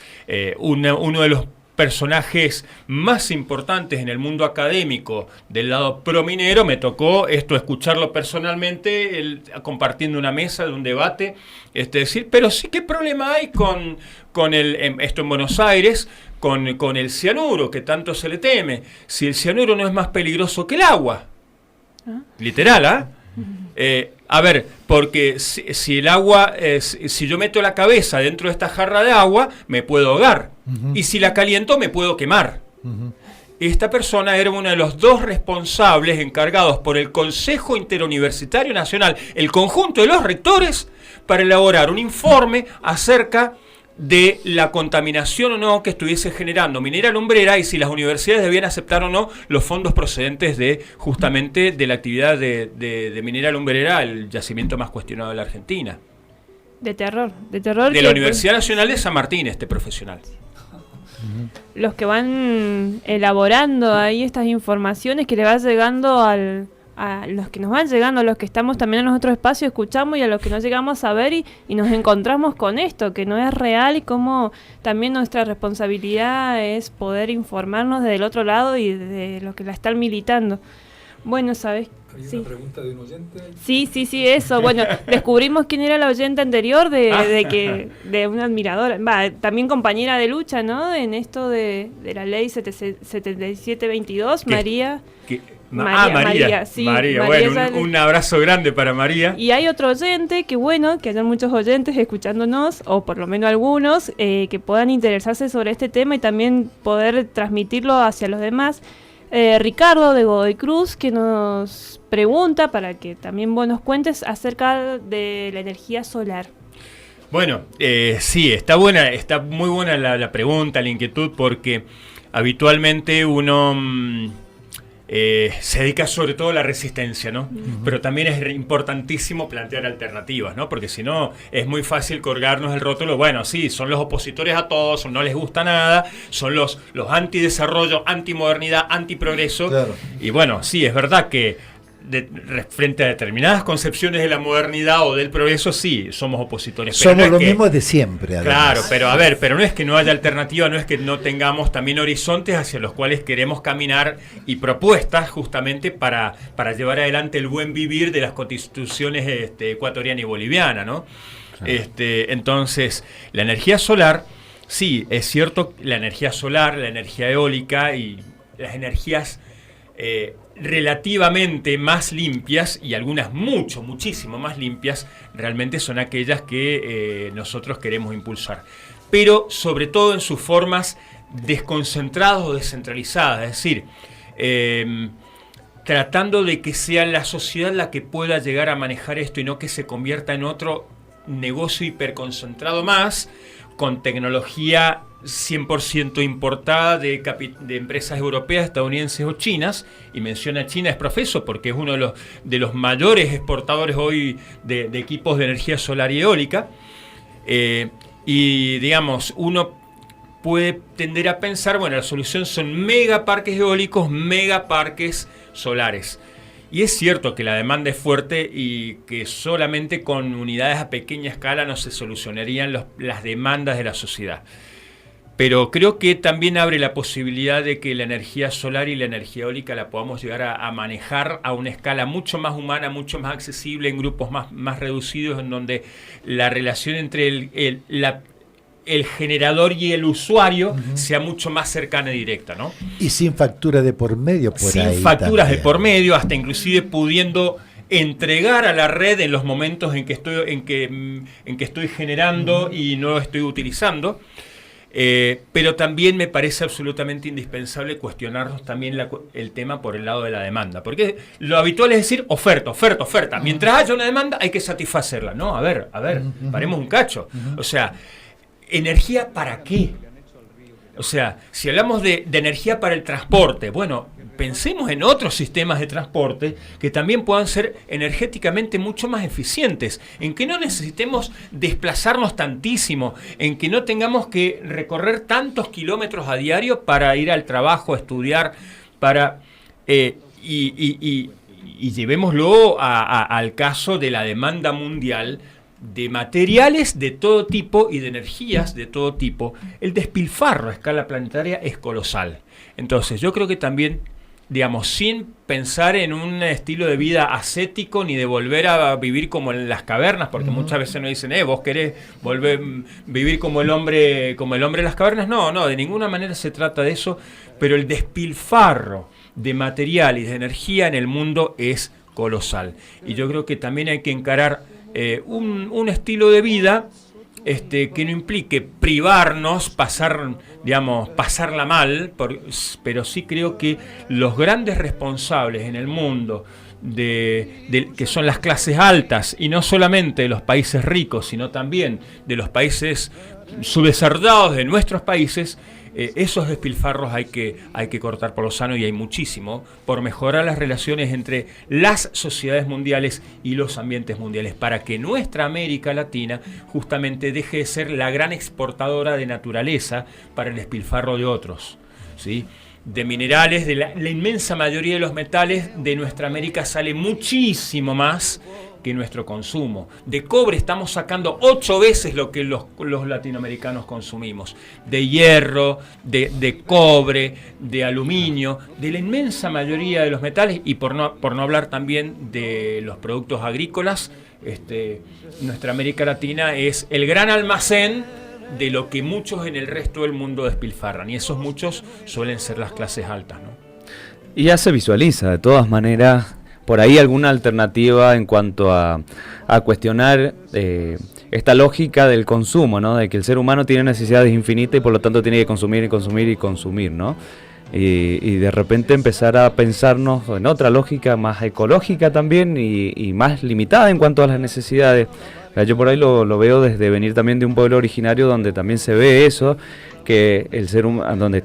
Uno de los personajes más importantes en el mundo académico del lado prominero, me tocó escucharlo personalmente, compartiendo una mesa de un debate, decir, pero sí, ¿qué problema hay con esto en Buenos Aires, con el cianuro, que tanto se le teme? Si el cianuro no es más peligroso que el agua. Literal, ¿ah? A ver, porque si el agua, si yo meto la cabeza dentro de esta jarra de agua, me puedo ahogar. Y si la caliento, me puedo quemar. Esta persona era uno de los 2 responsables encargados por el Consejo Interuniversitario Nacional, el conjunto de los rectores, para elaborar un informe acerca de la contaminación o no que estuviese generando Minera Lumbrera y si las universidades debían aceptar o no los fondos procedentes justamente de la actividad de Minera Lumbrera, el yacimiento más cuestionado de la Argentina. De terror. De la Universidad Nacional de San Martín, este profesional. Los que van elaborando ahí estas informaciones que le va llegando a los que nos van llegando, a los que estamos también en los otros espacios, escuchamos, y a los que no llegamos a ver y nos encontramos con esto, que no es real, y cómo también nuestra responsabilidad es poder informarnos del otro lado y de los que la están militando. Bueno, ¿sabes? ¿Hay una pregunta de un oyente? Sí, eso. Bueno, descubrimos quién era la oyente anterior de una admiradora, también compañera de lucha, ¿no? En esto de la ley 7722, María. María, bueno, un abrazo grande para María. Y hay otro oyente, que hayan muchos oyentes escuchándonos, o por lo menos algunos, que puedan interesarse sobre este tema y también poder transmitirlo hacia los demás. Ricardo de Godoy Cruz, que nos pregunta, para que también vos nos cuentes, acerca de la energía solar. Bueno, sí, está muy buena la pregunta, la inquietud, porque habitualmente uno se dedica sobre todo a la resistencia, ¿no? Pero también es importantísimo plantear alternativas, ¿no? Porque si no, es muy fácil colgarnos el rótulo, bueno, sí, son los opositores a todos, no les gusta nada, son los antidesarrollo, antimodernidad, antiprogreso. Claro. Y bueno, sí, es verdad que frente a determinadas concepciones de la modernidad o del progreso, sí, somos opositores. Pero somos lo mismo de siempre, además. Claro, pero no es que no haya alternativa, no es que no tengamos también horizontes hacia los cuales queremos caminar y propuestas justamente para llevar adelante el buen vivir de las constituciones ecuatoriana y boliviana, ¿no? Claro. Entonces, la energía solar, sí, es cierto, la energía solar, la energía eólica y las energías relativamente más limpias, y algunas muchísimo más limpias, realmente son aquellas que nosotros queremos impulsar. Pero sobre todo en sus formas desconcentradas o descentralizadas, es decir, tratando de que sea la sociedad la que pueda llegar a manejar esto y no que se convierta en otro negocio hiperconcentrado más, con tecnología 100% importada de empresas europeas, estadounidenses o chinas, y menciona China es profeso porque es uno de los mayores exportadores hoy de equipos de energía solar y eólica, y digamos, uno puede tender a pensar, bueno, la solución son megaparques eólicos, megaparques solares. Y es cierto que la demanda es fuerte y que solamente con unidades a pequeña escala no se solucionarían las demandas de la sociedad. Pero creo que también abre la posibilidad de que la energía solar y la energía eólica la podamos llegar a manejar a una escala mucho más humana, mucho más accesible, en grupos más reducidos, en donde la relación entre el generador y el usuario sea mucho más cercana y directa, ¿no? Y sin factura de por medio por ahí. Sin facturas también de por medio, hasta inclusive pudiendo entregar a la red en los momentos en que estoy generando y no estoy utilizando. Pero también me parece absolutamente indispensable cuestionarnos también el tema por el lado de la demanda, porque lo habitual es decir oferta. Mientras haya una demanda hay que satisfacerla. No, a ver, paremos un cacho. O sea, ¿energía para qué? O sea, si hablamos de energía para el transporte, bueno, pensemos en otros sistemas de transporte que también puedan ser energéticamente mucho más eficientes, en que no necesitemos desplazarnos tantísimo, en que no tengamos que recorrer tantos kilómetros a diario para ir al trabajo, a estudiar, y llevémoslo al caso de la demanda mundial de materiales de todo tipo y de energías de todo tipo. El despilfarro a escala planetaria es colosal. Entonces yo creo que también, digamos, sin pensar en un estilo de vida ascético ni de volver a vivir como en las cavernas, porque muchas veces nos dicen, vos querés volver vivir como el hombre en las cavernas. No, de ninguna manera se trata de eso, pero el despilfarro de material y de energía en el mundo es colosal. Y yo creo que también hay que encarar un estilo de vida que no implique privarnos, pasarla mal, pero sí creo que los grandes responsables en el mundo que son las clases altas, y no solamente de los países ricos, sino también de los países subdesarrollados de nuestros países, esos despilfarros hay que cortar por lo sano, y hay muchísimo por mejorar las relaciones entre las sociedades mundiales y los ambientes mundiales, para que nuestra América Latina justamente deje de ser la gran exportadora de naturaleza para el despilfarro de otros, ¿sí? De minerales, de la inmensa mayoría de los metales de nuestra América sale muchísimo más que nuestro consumo. De cobre estamos sacando 8 veces lo que los latinoamericanos consumimos. De hierro, de cobre, de aluminio, de la inmensa mayoría de los metales, y por no hablar también de los productos agrícolas. Nuestra América Latina es el gran almacén de lo que muchos en el resto del mundo despilfarran, y esos muchos suelen ser las clases altas, ¿no? Y ya se visualiza, de todas maneras, por ahí alguna alternativa en cuanto a cuestionar esta lógica del consumo, ¿no? De que el ser humano tiene necesidades infinitas y por lo tanto tiene que consumir, ¿no? Y de repente empezar a pensarnos en otra lógica más ecológica también y más limitada en cuanto a las necesidades. Yo por ahí lo veo desde venir también de un pueblo originario donde también se ve eso, que el ser humano, donde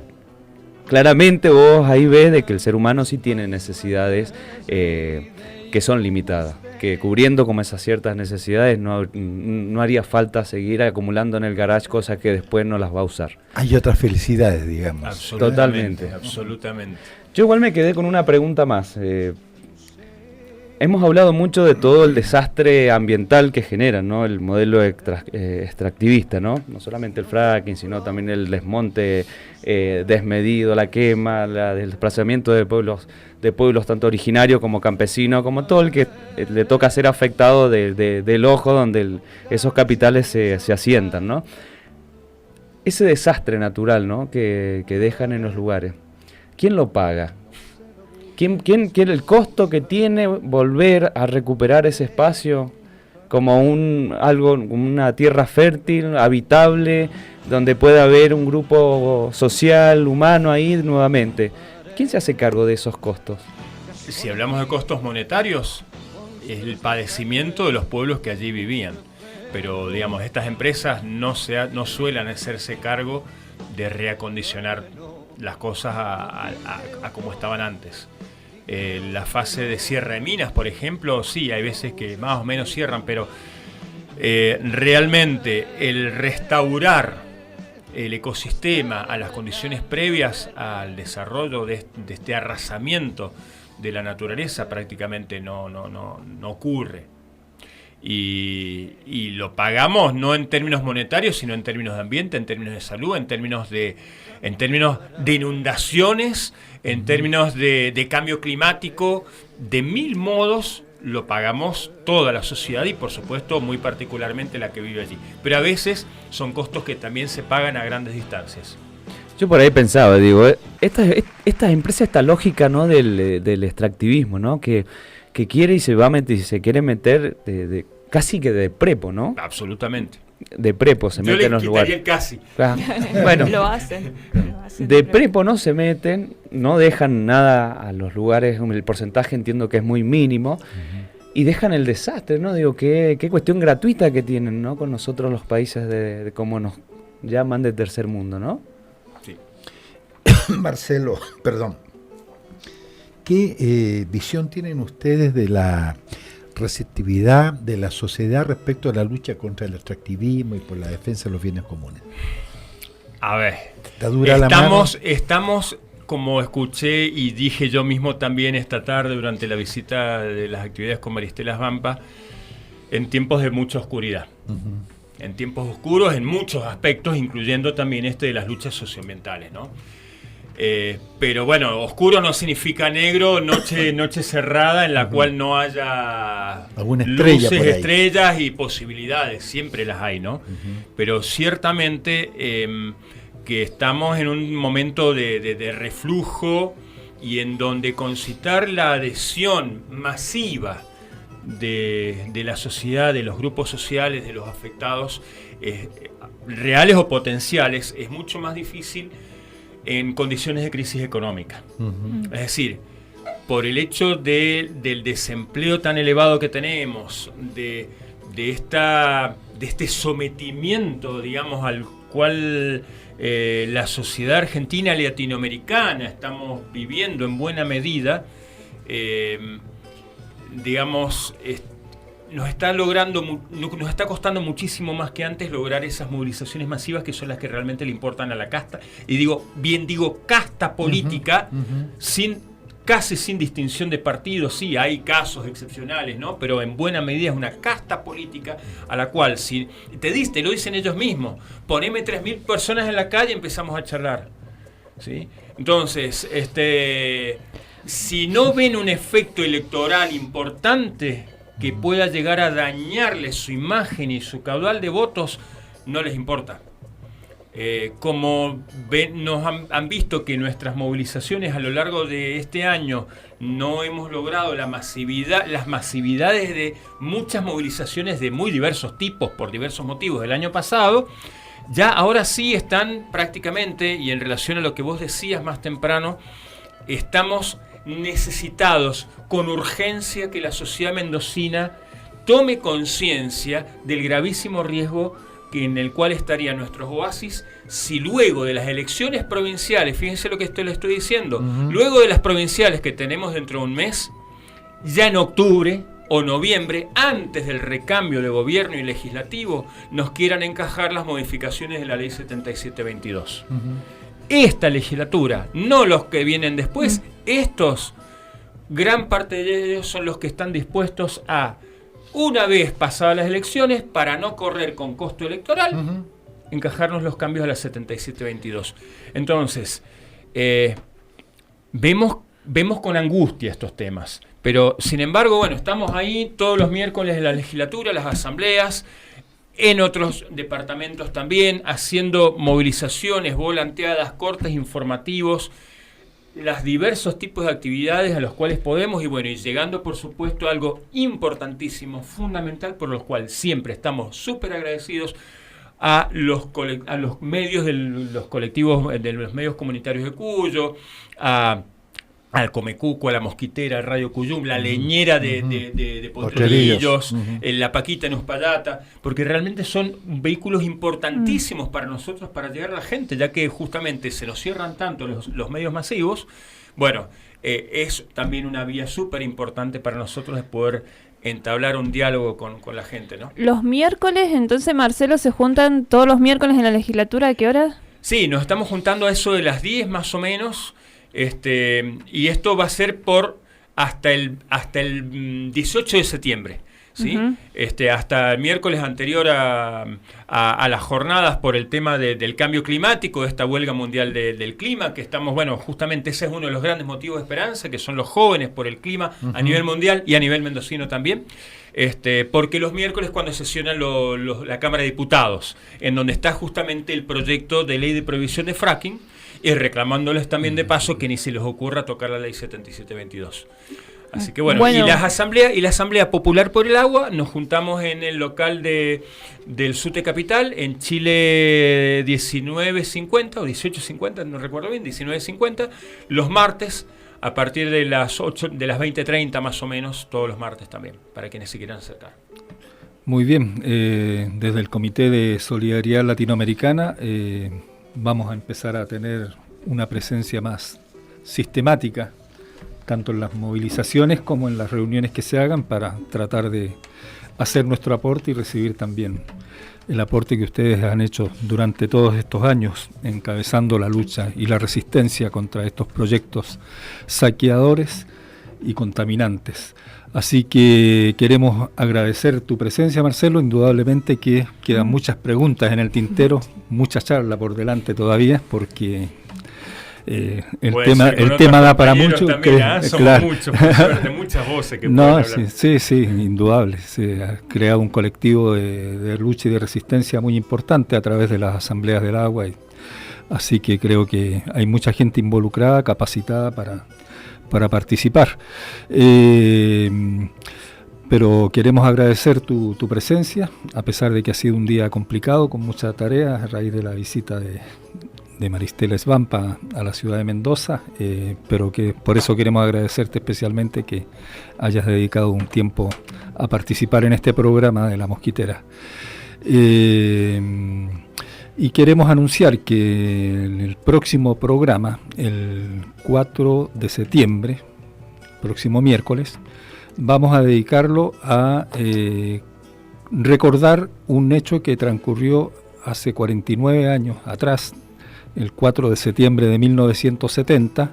claramente vos ahí ves de que el ser humano sí tiene necesidades que son limitadas, que cubriendo como esas ciertas necesidades no haría falta seguir acumulando en el garage cosas que después no las va a usar. Hay otras felicidades, digamos. Totalmente. Absolutamente. Yo igual me quedé con una pregunta más. Hemos hablado mucho de todo el desastre ambiental que genera, ¿no? El modelo extractivista, ¿no? No solamente el fracking, sino también el desmonte desmedido, la quema, el desplazamiento de pueblos tanto originarios como campesinos, como todo el que le toca ser afectado del ojo donde esos capitales se asientan, ¿no? Ese desastre natural, ¿no? que dejan en los lugares, ¿quién lo paga? ¿Quién el costo que tiene volver a recuperar ese espacio como una tierra fértil, habitable, donde pueda haber un grupo social, humano ahí nuevamente? ¿Quién se hace cargo de esos costos? Si hablamos de costos monetarios, es el padecimiento de los pueblos que allí vivían. Pero, digamos, estas empresas no suelen hacerse cargo de reacondicionar las cosas a como estaban antes. La fase de cierre de minas, por ejemplo, sí, hay veces que más o menos cierran, pero realmente el restaurar el ecosistema a las condiciones previas al desarrollo de este arrasamiento de la naturaleza prácticamente no ocurre. Y lo pagamos no en términos monetarios, sino en términos de ambiente, en términos de salud, en términos de inundaciones, en términos de cambio climático, de mil modos lo pagamos toda la sociedad y por supuesto muy particularmente la que vive allí. Pero a veces son costos que también se pagan a grandes distancias. Yo por ahí pensaba, digo, esta empresa, esta lógica, ¿no?, del extractivismo, ¿no?, que quiere y se va a meter, y se quiere meter casi que de prepo, ¿no? Absolutamente. De prepo se meten en los lugares. Casi. Bueno, Lo hacen. De prepo no se meten, no dejan nada a los lugares, el porcentaje entiendo que es muy mínimo, y dejan el desastre, ¿no? Digo, qué cuestión gratuita que tienen, ¿no?, con nosotros los países de como nos llaman de tercer mundo, ¿no? Sí. Marcelo, perdón. ¿Qué visión tienen ustedes de la receptividad de la sociedad respecto a la lucha contra el extractivismo y por la defensa de los bienes comunes? A ver, ¿Está dura la mano? estamos, como escuché y dije yo mismo también esta tarde durante la visita de las actividades con Maristela Svampa, en tiempos de mucha oscuridad. En tiempos oscuros en muchos aspectos, incluyendo también de las luchas socioambientales, ¿no? Pero bueno, oscuro no significa negro, noche cerrada en la cual no haya alguna estrella luces, por ahí. estrellas y posibilidades, siempre las hay, ¿no? Pero ciertamente que estamos en un momento de reflujo y en donde concitar la adhesión masiva de la sociedad, de los grupos sociales, de los afectados, reales o potenciales, es mucho más difícil en condiciones de crisis económica. Es decir, por el hecho del desempleo tan elevado que tenemos, de este sometimiento, digamos, al cual la sociedad argentina y latinoamericana estamos viviendo en buena medida, digamos, nos está costando muchísimo más que antes lograr esas movilizaciones masivas que son las que realmente le importan a la casta, y digo casta política, casi sin distinción de partidos. Sí, hay casos excepcionales, ¿no? Pero en buena medida es una casta política a la cual, si te lo dicen ellos mismos, poneme 3.000 personas en la calle y empezamos a charlar, ¿sí? Entonces, si no ven un efecto electoral importante que pueda llegar a dañarles su imagen y su caudal de votos, no les importa. Como han visto que nuestras movilizaciones a lo largo de este año no hemos logrado las masividades de muchas movilizaciones de muy diversos tipos por diversos motivos del año pasado, ya ahora sí están prácticamente, y en relación a lo que vos decías más temprano, estamos necesitados con urgencia que la sociedad mendocina tome conciencia del gravísimo riesgo en el cual estarían nuestros oasis si luego de las elecciones provinciales, fíjense lo que le estoy diciendo, luego de las provinciales que tenemos dentro de un mes, ya en octubre o noviembre, antes del recambio de gobierno y legislativo, nos quieran encajar las modificaciones de la ley 7722. Esta legislatura, no los que vienen después, estos, gran parte de ellos son los que están dispuestos a, una vez pasadas las elecciones, para no correr con costo electoral, encajarnos los cambios a la 7722. Entonces, vemos con angustia estos temas, pero sin embargo, bueno, estamos ahí todos los miércoles en la legislatura, las asambleas, en otros departamentos también, haciendo movilizaciones, volanteadas, cortes informativos, los diversos tipos de actividades a los cuales podemos, y bueno, y llegando por supuesto a algo importantísimo, fundamental, por lo cual siempre estamos súper agradecidos a los medios de los colectivos, de los medios comunitarios de Cuyo, al Comecuco, a la Mosquitera, a Radio Cuyum, la leñera de Potrerillos, la Paquita en Uspallata, porque realmente son vehículos importantísimos para nosotros para llegar a la gente, ya que justamente se nos cierran tanto los medios masivos. Bueno, es también una vía súper importante para nosotros de poder entablar un diálogo con la gente, ¿no? Los miércoles, entonces, Marcelo, ¿se juntan todos los miércoles en la legislatura? ¿A qué hora? Sí, nos estamos juntando a eso de las 10 más o menos. Y esto va a ser hasta el 18 de septiembre, ¿sí? Hasta el miércoles anterior a las jornadas por el tema del cambio climático, de esta huelga mundial del clima, que estamos, bueno, justamente ese es uno de los grandes motivos de esperanza, que son los jóvenes por el clima a nivel mundial y a nivel mendocino también. Porque los miércoles cuando sesiona la Cámara de Diputados, en donde está justamente el proyecto de ley de prohibición de fracking, y reclamándoles también de paso que ni se les ocurra tocar la ley 7722. Así que bueno, y la Asamblea Popular por el Agua, nos juntamos en el local del SUTE Capital, en Chile 1950 o 1850, no recuerdo bien, 1950, los martes, a partir de las 20:30 más o menos, todos los martes también, para quienes se quieran acercar. Muy bien, desde el Comité de Solidaridad Latinoamericana vamos a empezar a tener una presencia más sistemática, tanto en las movilizaciones como en las reuniones que se hagan, para tratar de hacer nuestro aporte y recibir también el aporte que ustedes han hecho durante todos estos años, encabezando la lucha y la resistencia contra estos proyectos saqueadores y contaminantes. Así que queremos agradecer tu presencia, Marcelo. Indudablemente que quedan muchas preguntas en el tintero, mucha charla por delante todavía, porque el tema da para mucho. Claro. Muchas voces que pueden hablar. Sí, indudable. Se ha creado un colectivo de lucha y de resistencia muy importante a través de las asambleas del agua. Así que creo que hay mucha gente involucrada, capacitada para participar. Pero queremos agradecer tu presencia, a pesar de que ha sido un día complicado, con mucha tarea, a raíz de la visita de Maristela Svampa a la ciudad de Mendoza, pero que por eso queremos agradecerte especialmente que hayas dedicado un tiempo a participar en este programa de La Mosquitera. Y queremos anunciar que en el próximo programa, el 4 de septiembre, próximo miércoles, vamos a dedicarlo a recordar un hecho que transcurrió hace 49 años atrás, el 4 de septiembre de 1970,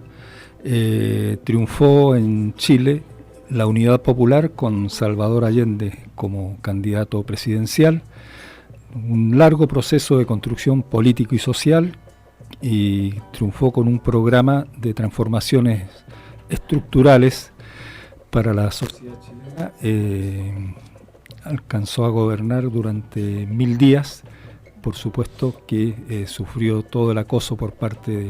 triunfó en Chile la Unidad Popular con Salvador Allende como candidato presidencial. Un largo proceso de construcción político y social, y triunfó con un programa de transformaciones estructurales para la sociedad chilena. Alcanzó a gobernar durante 1000 días. Por supuesto que sufrió todo el acoso por parte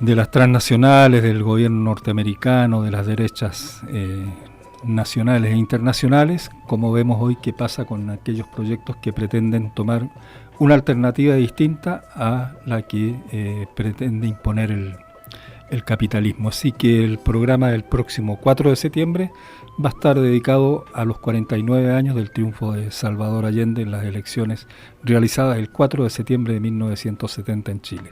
de las transnacionales, del gobierno norteamericano, de las derechas nacionales e internacionales, como vemos hoy que pasa con aquellos proyectos que pretenden tomar una alternativa distinta a la que pretende imponer el capitalismo. Así que el programa del próximo 4 de septiembre va a estar dedicado a los 49 años del triunfo de Salvador Allende en las elecciones realizadas el 4 de septiembre de 1970 en Chile.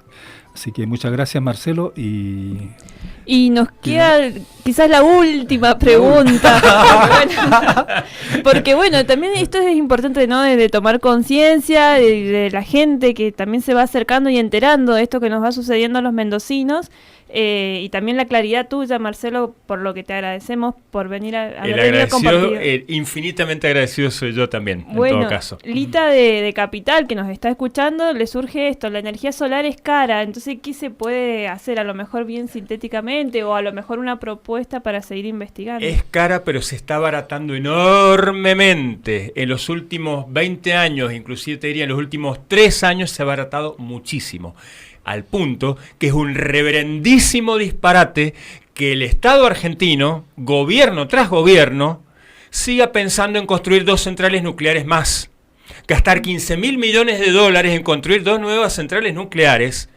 Así que muchas gracias, Marcelo. Y nos queda quizás la última pregunta. Porque bueno, también esto es importante, ¿no? De tomar conciencia de la gente que también se va acercando y enterando de esto que nos va sucediendo a los mendocinos. Y también la claridad tuya, Marcelo, por lo que te agradecemos por venir a compartir. Infinitamente agradecido soy yo también, en todo caso. Lita de Capital, que nos está escuchando, le surge esto: la energía solar es cara, entonces ¿qué se puede hacer? A lo mejor bien sintéticamente, o a lo mejor una propuesta para seguir investigando. Es cara, pero se está abaratando enormemente. En los últimos 20 años, inclusive te diría en los últimos 3 años, se ha abaratado muchísimo. al punto que es un reverendísimo disparate que el Estado argentino, gobierno tras gobierno, siga pensando en construir 2 centrales nucleares más. Gastar 15.000 millones de dólares en construir 2 nuevas centrales nucleares,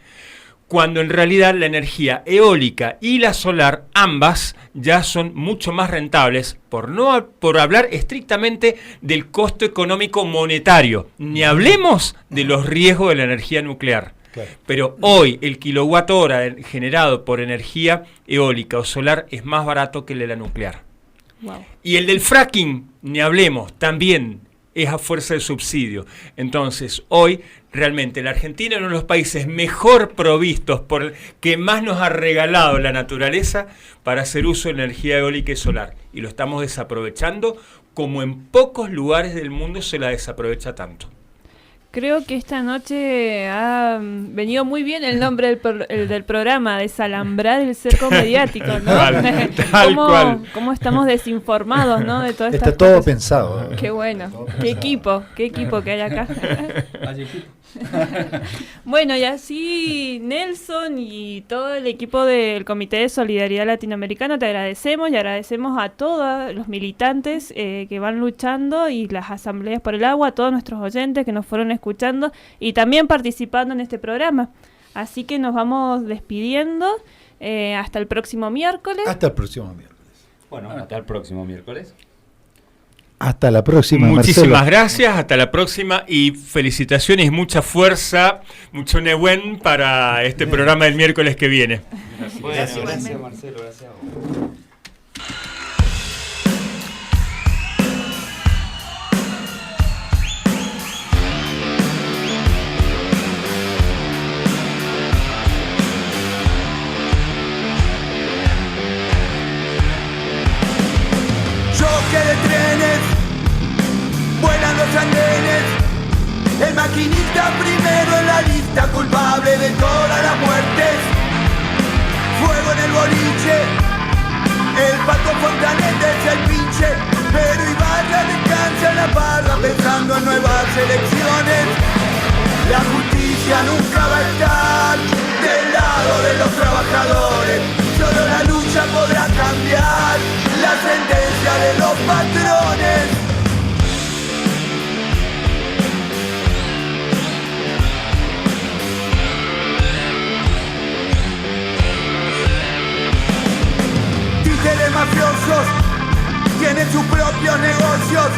cuando en realidad la energía eólica y la solar, ambas, ya son mucho más rentables, por hablar estrictamente del costo económico monetario. Ni hablemos de los riesgos de la energía nuclear. Claro. Pero hoy el kilowatt hora generado por energía eólica o solar es más barato que el de la nuclear. Wow. Y el del fracking, ni hablemos, también es a fuerza de subsidio. Entonces, hoy realmente la Argentina es uno de los países mejor provistos, que más nos ha regalado la naturaleza para hacer uso de energía eólica y solar. Y lo estamos desaprovechando como en pocos lugares del mundo se la desaprovecha tanto. Creo que esta noche ha venido muy bien el nombre del programa, desalambrar el cerco mediático, ¿no? Tal cual. ¿Cómo estamos desinformados, ¿no? De todas estas Está todo cosas. pensado. Qué bueno, qué equipo que hay acá. Bueno, y así Nelson y todo el equipo del Comité de Solidaridad Latinoamericano te agradecemos y agradecemos a todos los militantes que van luchando y las asambleas por el agua, a todos nuestros oyentes que nos fueron escuchando y también participando en este programa. Así que nos vamos despidiendo hasta el próximo miércoles. Hasta el próximo miércoles. Bueno, hasta el próximo miércoles. Hasta la próxima, Muchísimas Marcelo. gracias, hasta la próxima y felicitaciones y mucha fuerza, mucho nebuen para este programa del miércoles que viene. Gracias Marcelo, gracias a vos. Choque de trenes, vuelan los andenes, el maquinista primero en la lista, culpable de todas las muertes. Fuego en el boliche, el Pato Fontanet es el pinche, pero Ibarra descansa en la barra pensando en nuevas elecciones. La justicia nunca va a estar del lado de los trabajadores, solo la lucha podrá cambiar la sentencia de los patrones. Títeres mafiosos tienen sus propios negocios.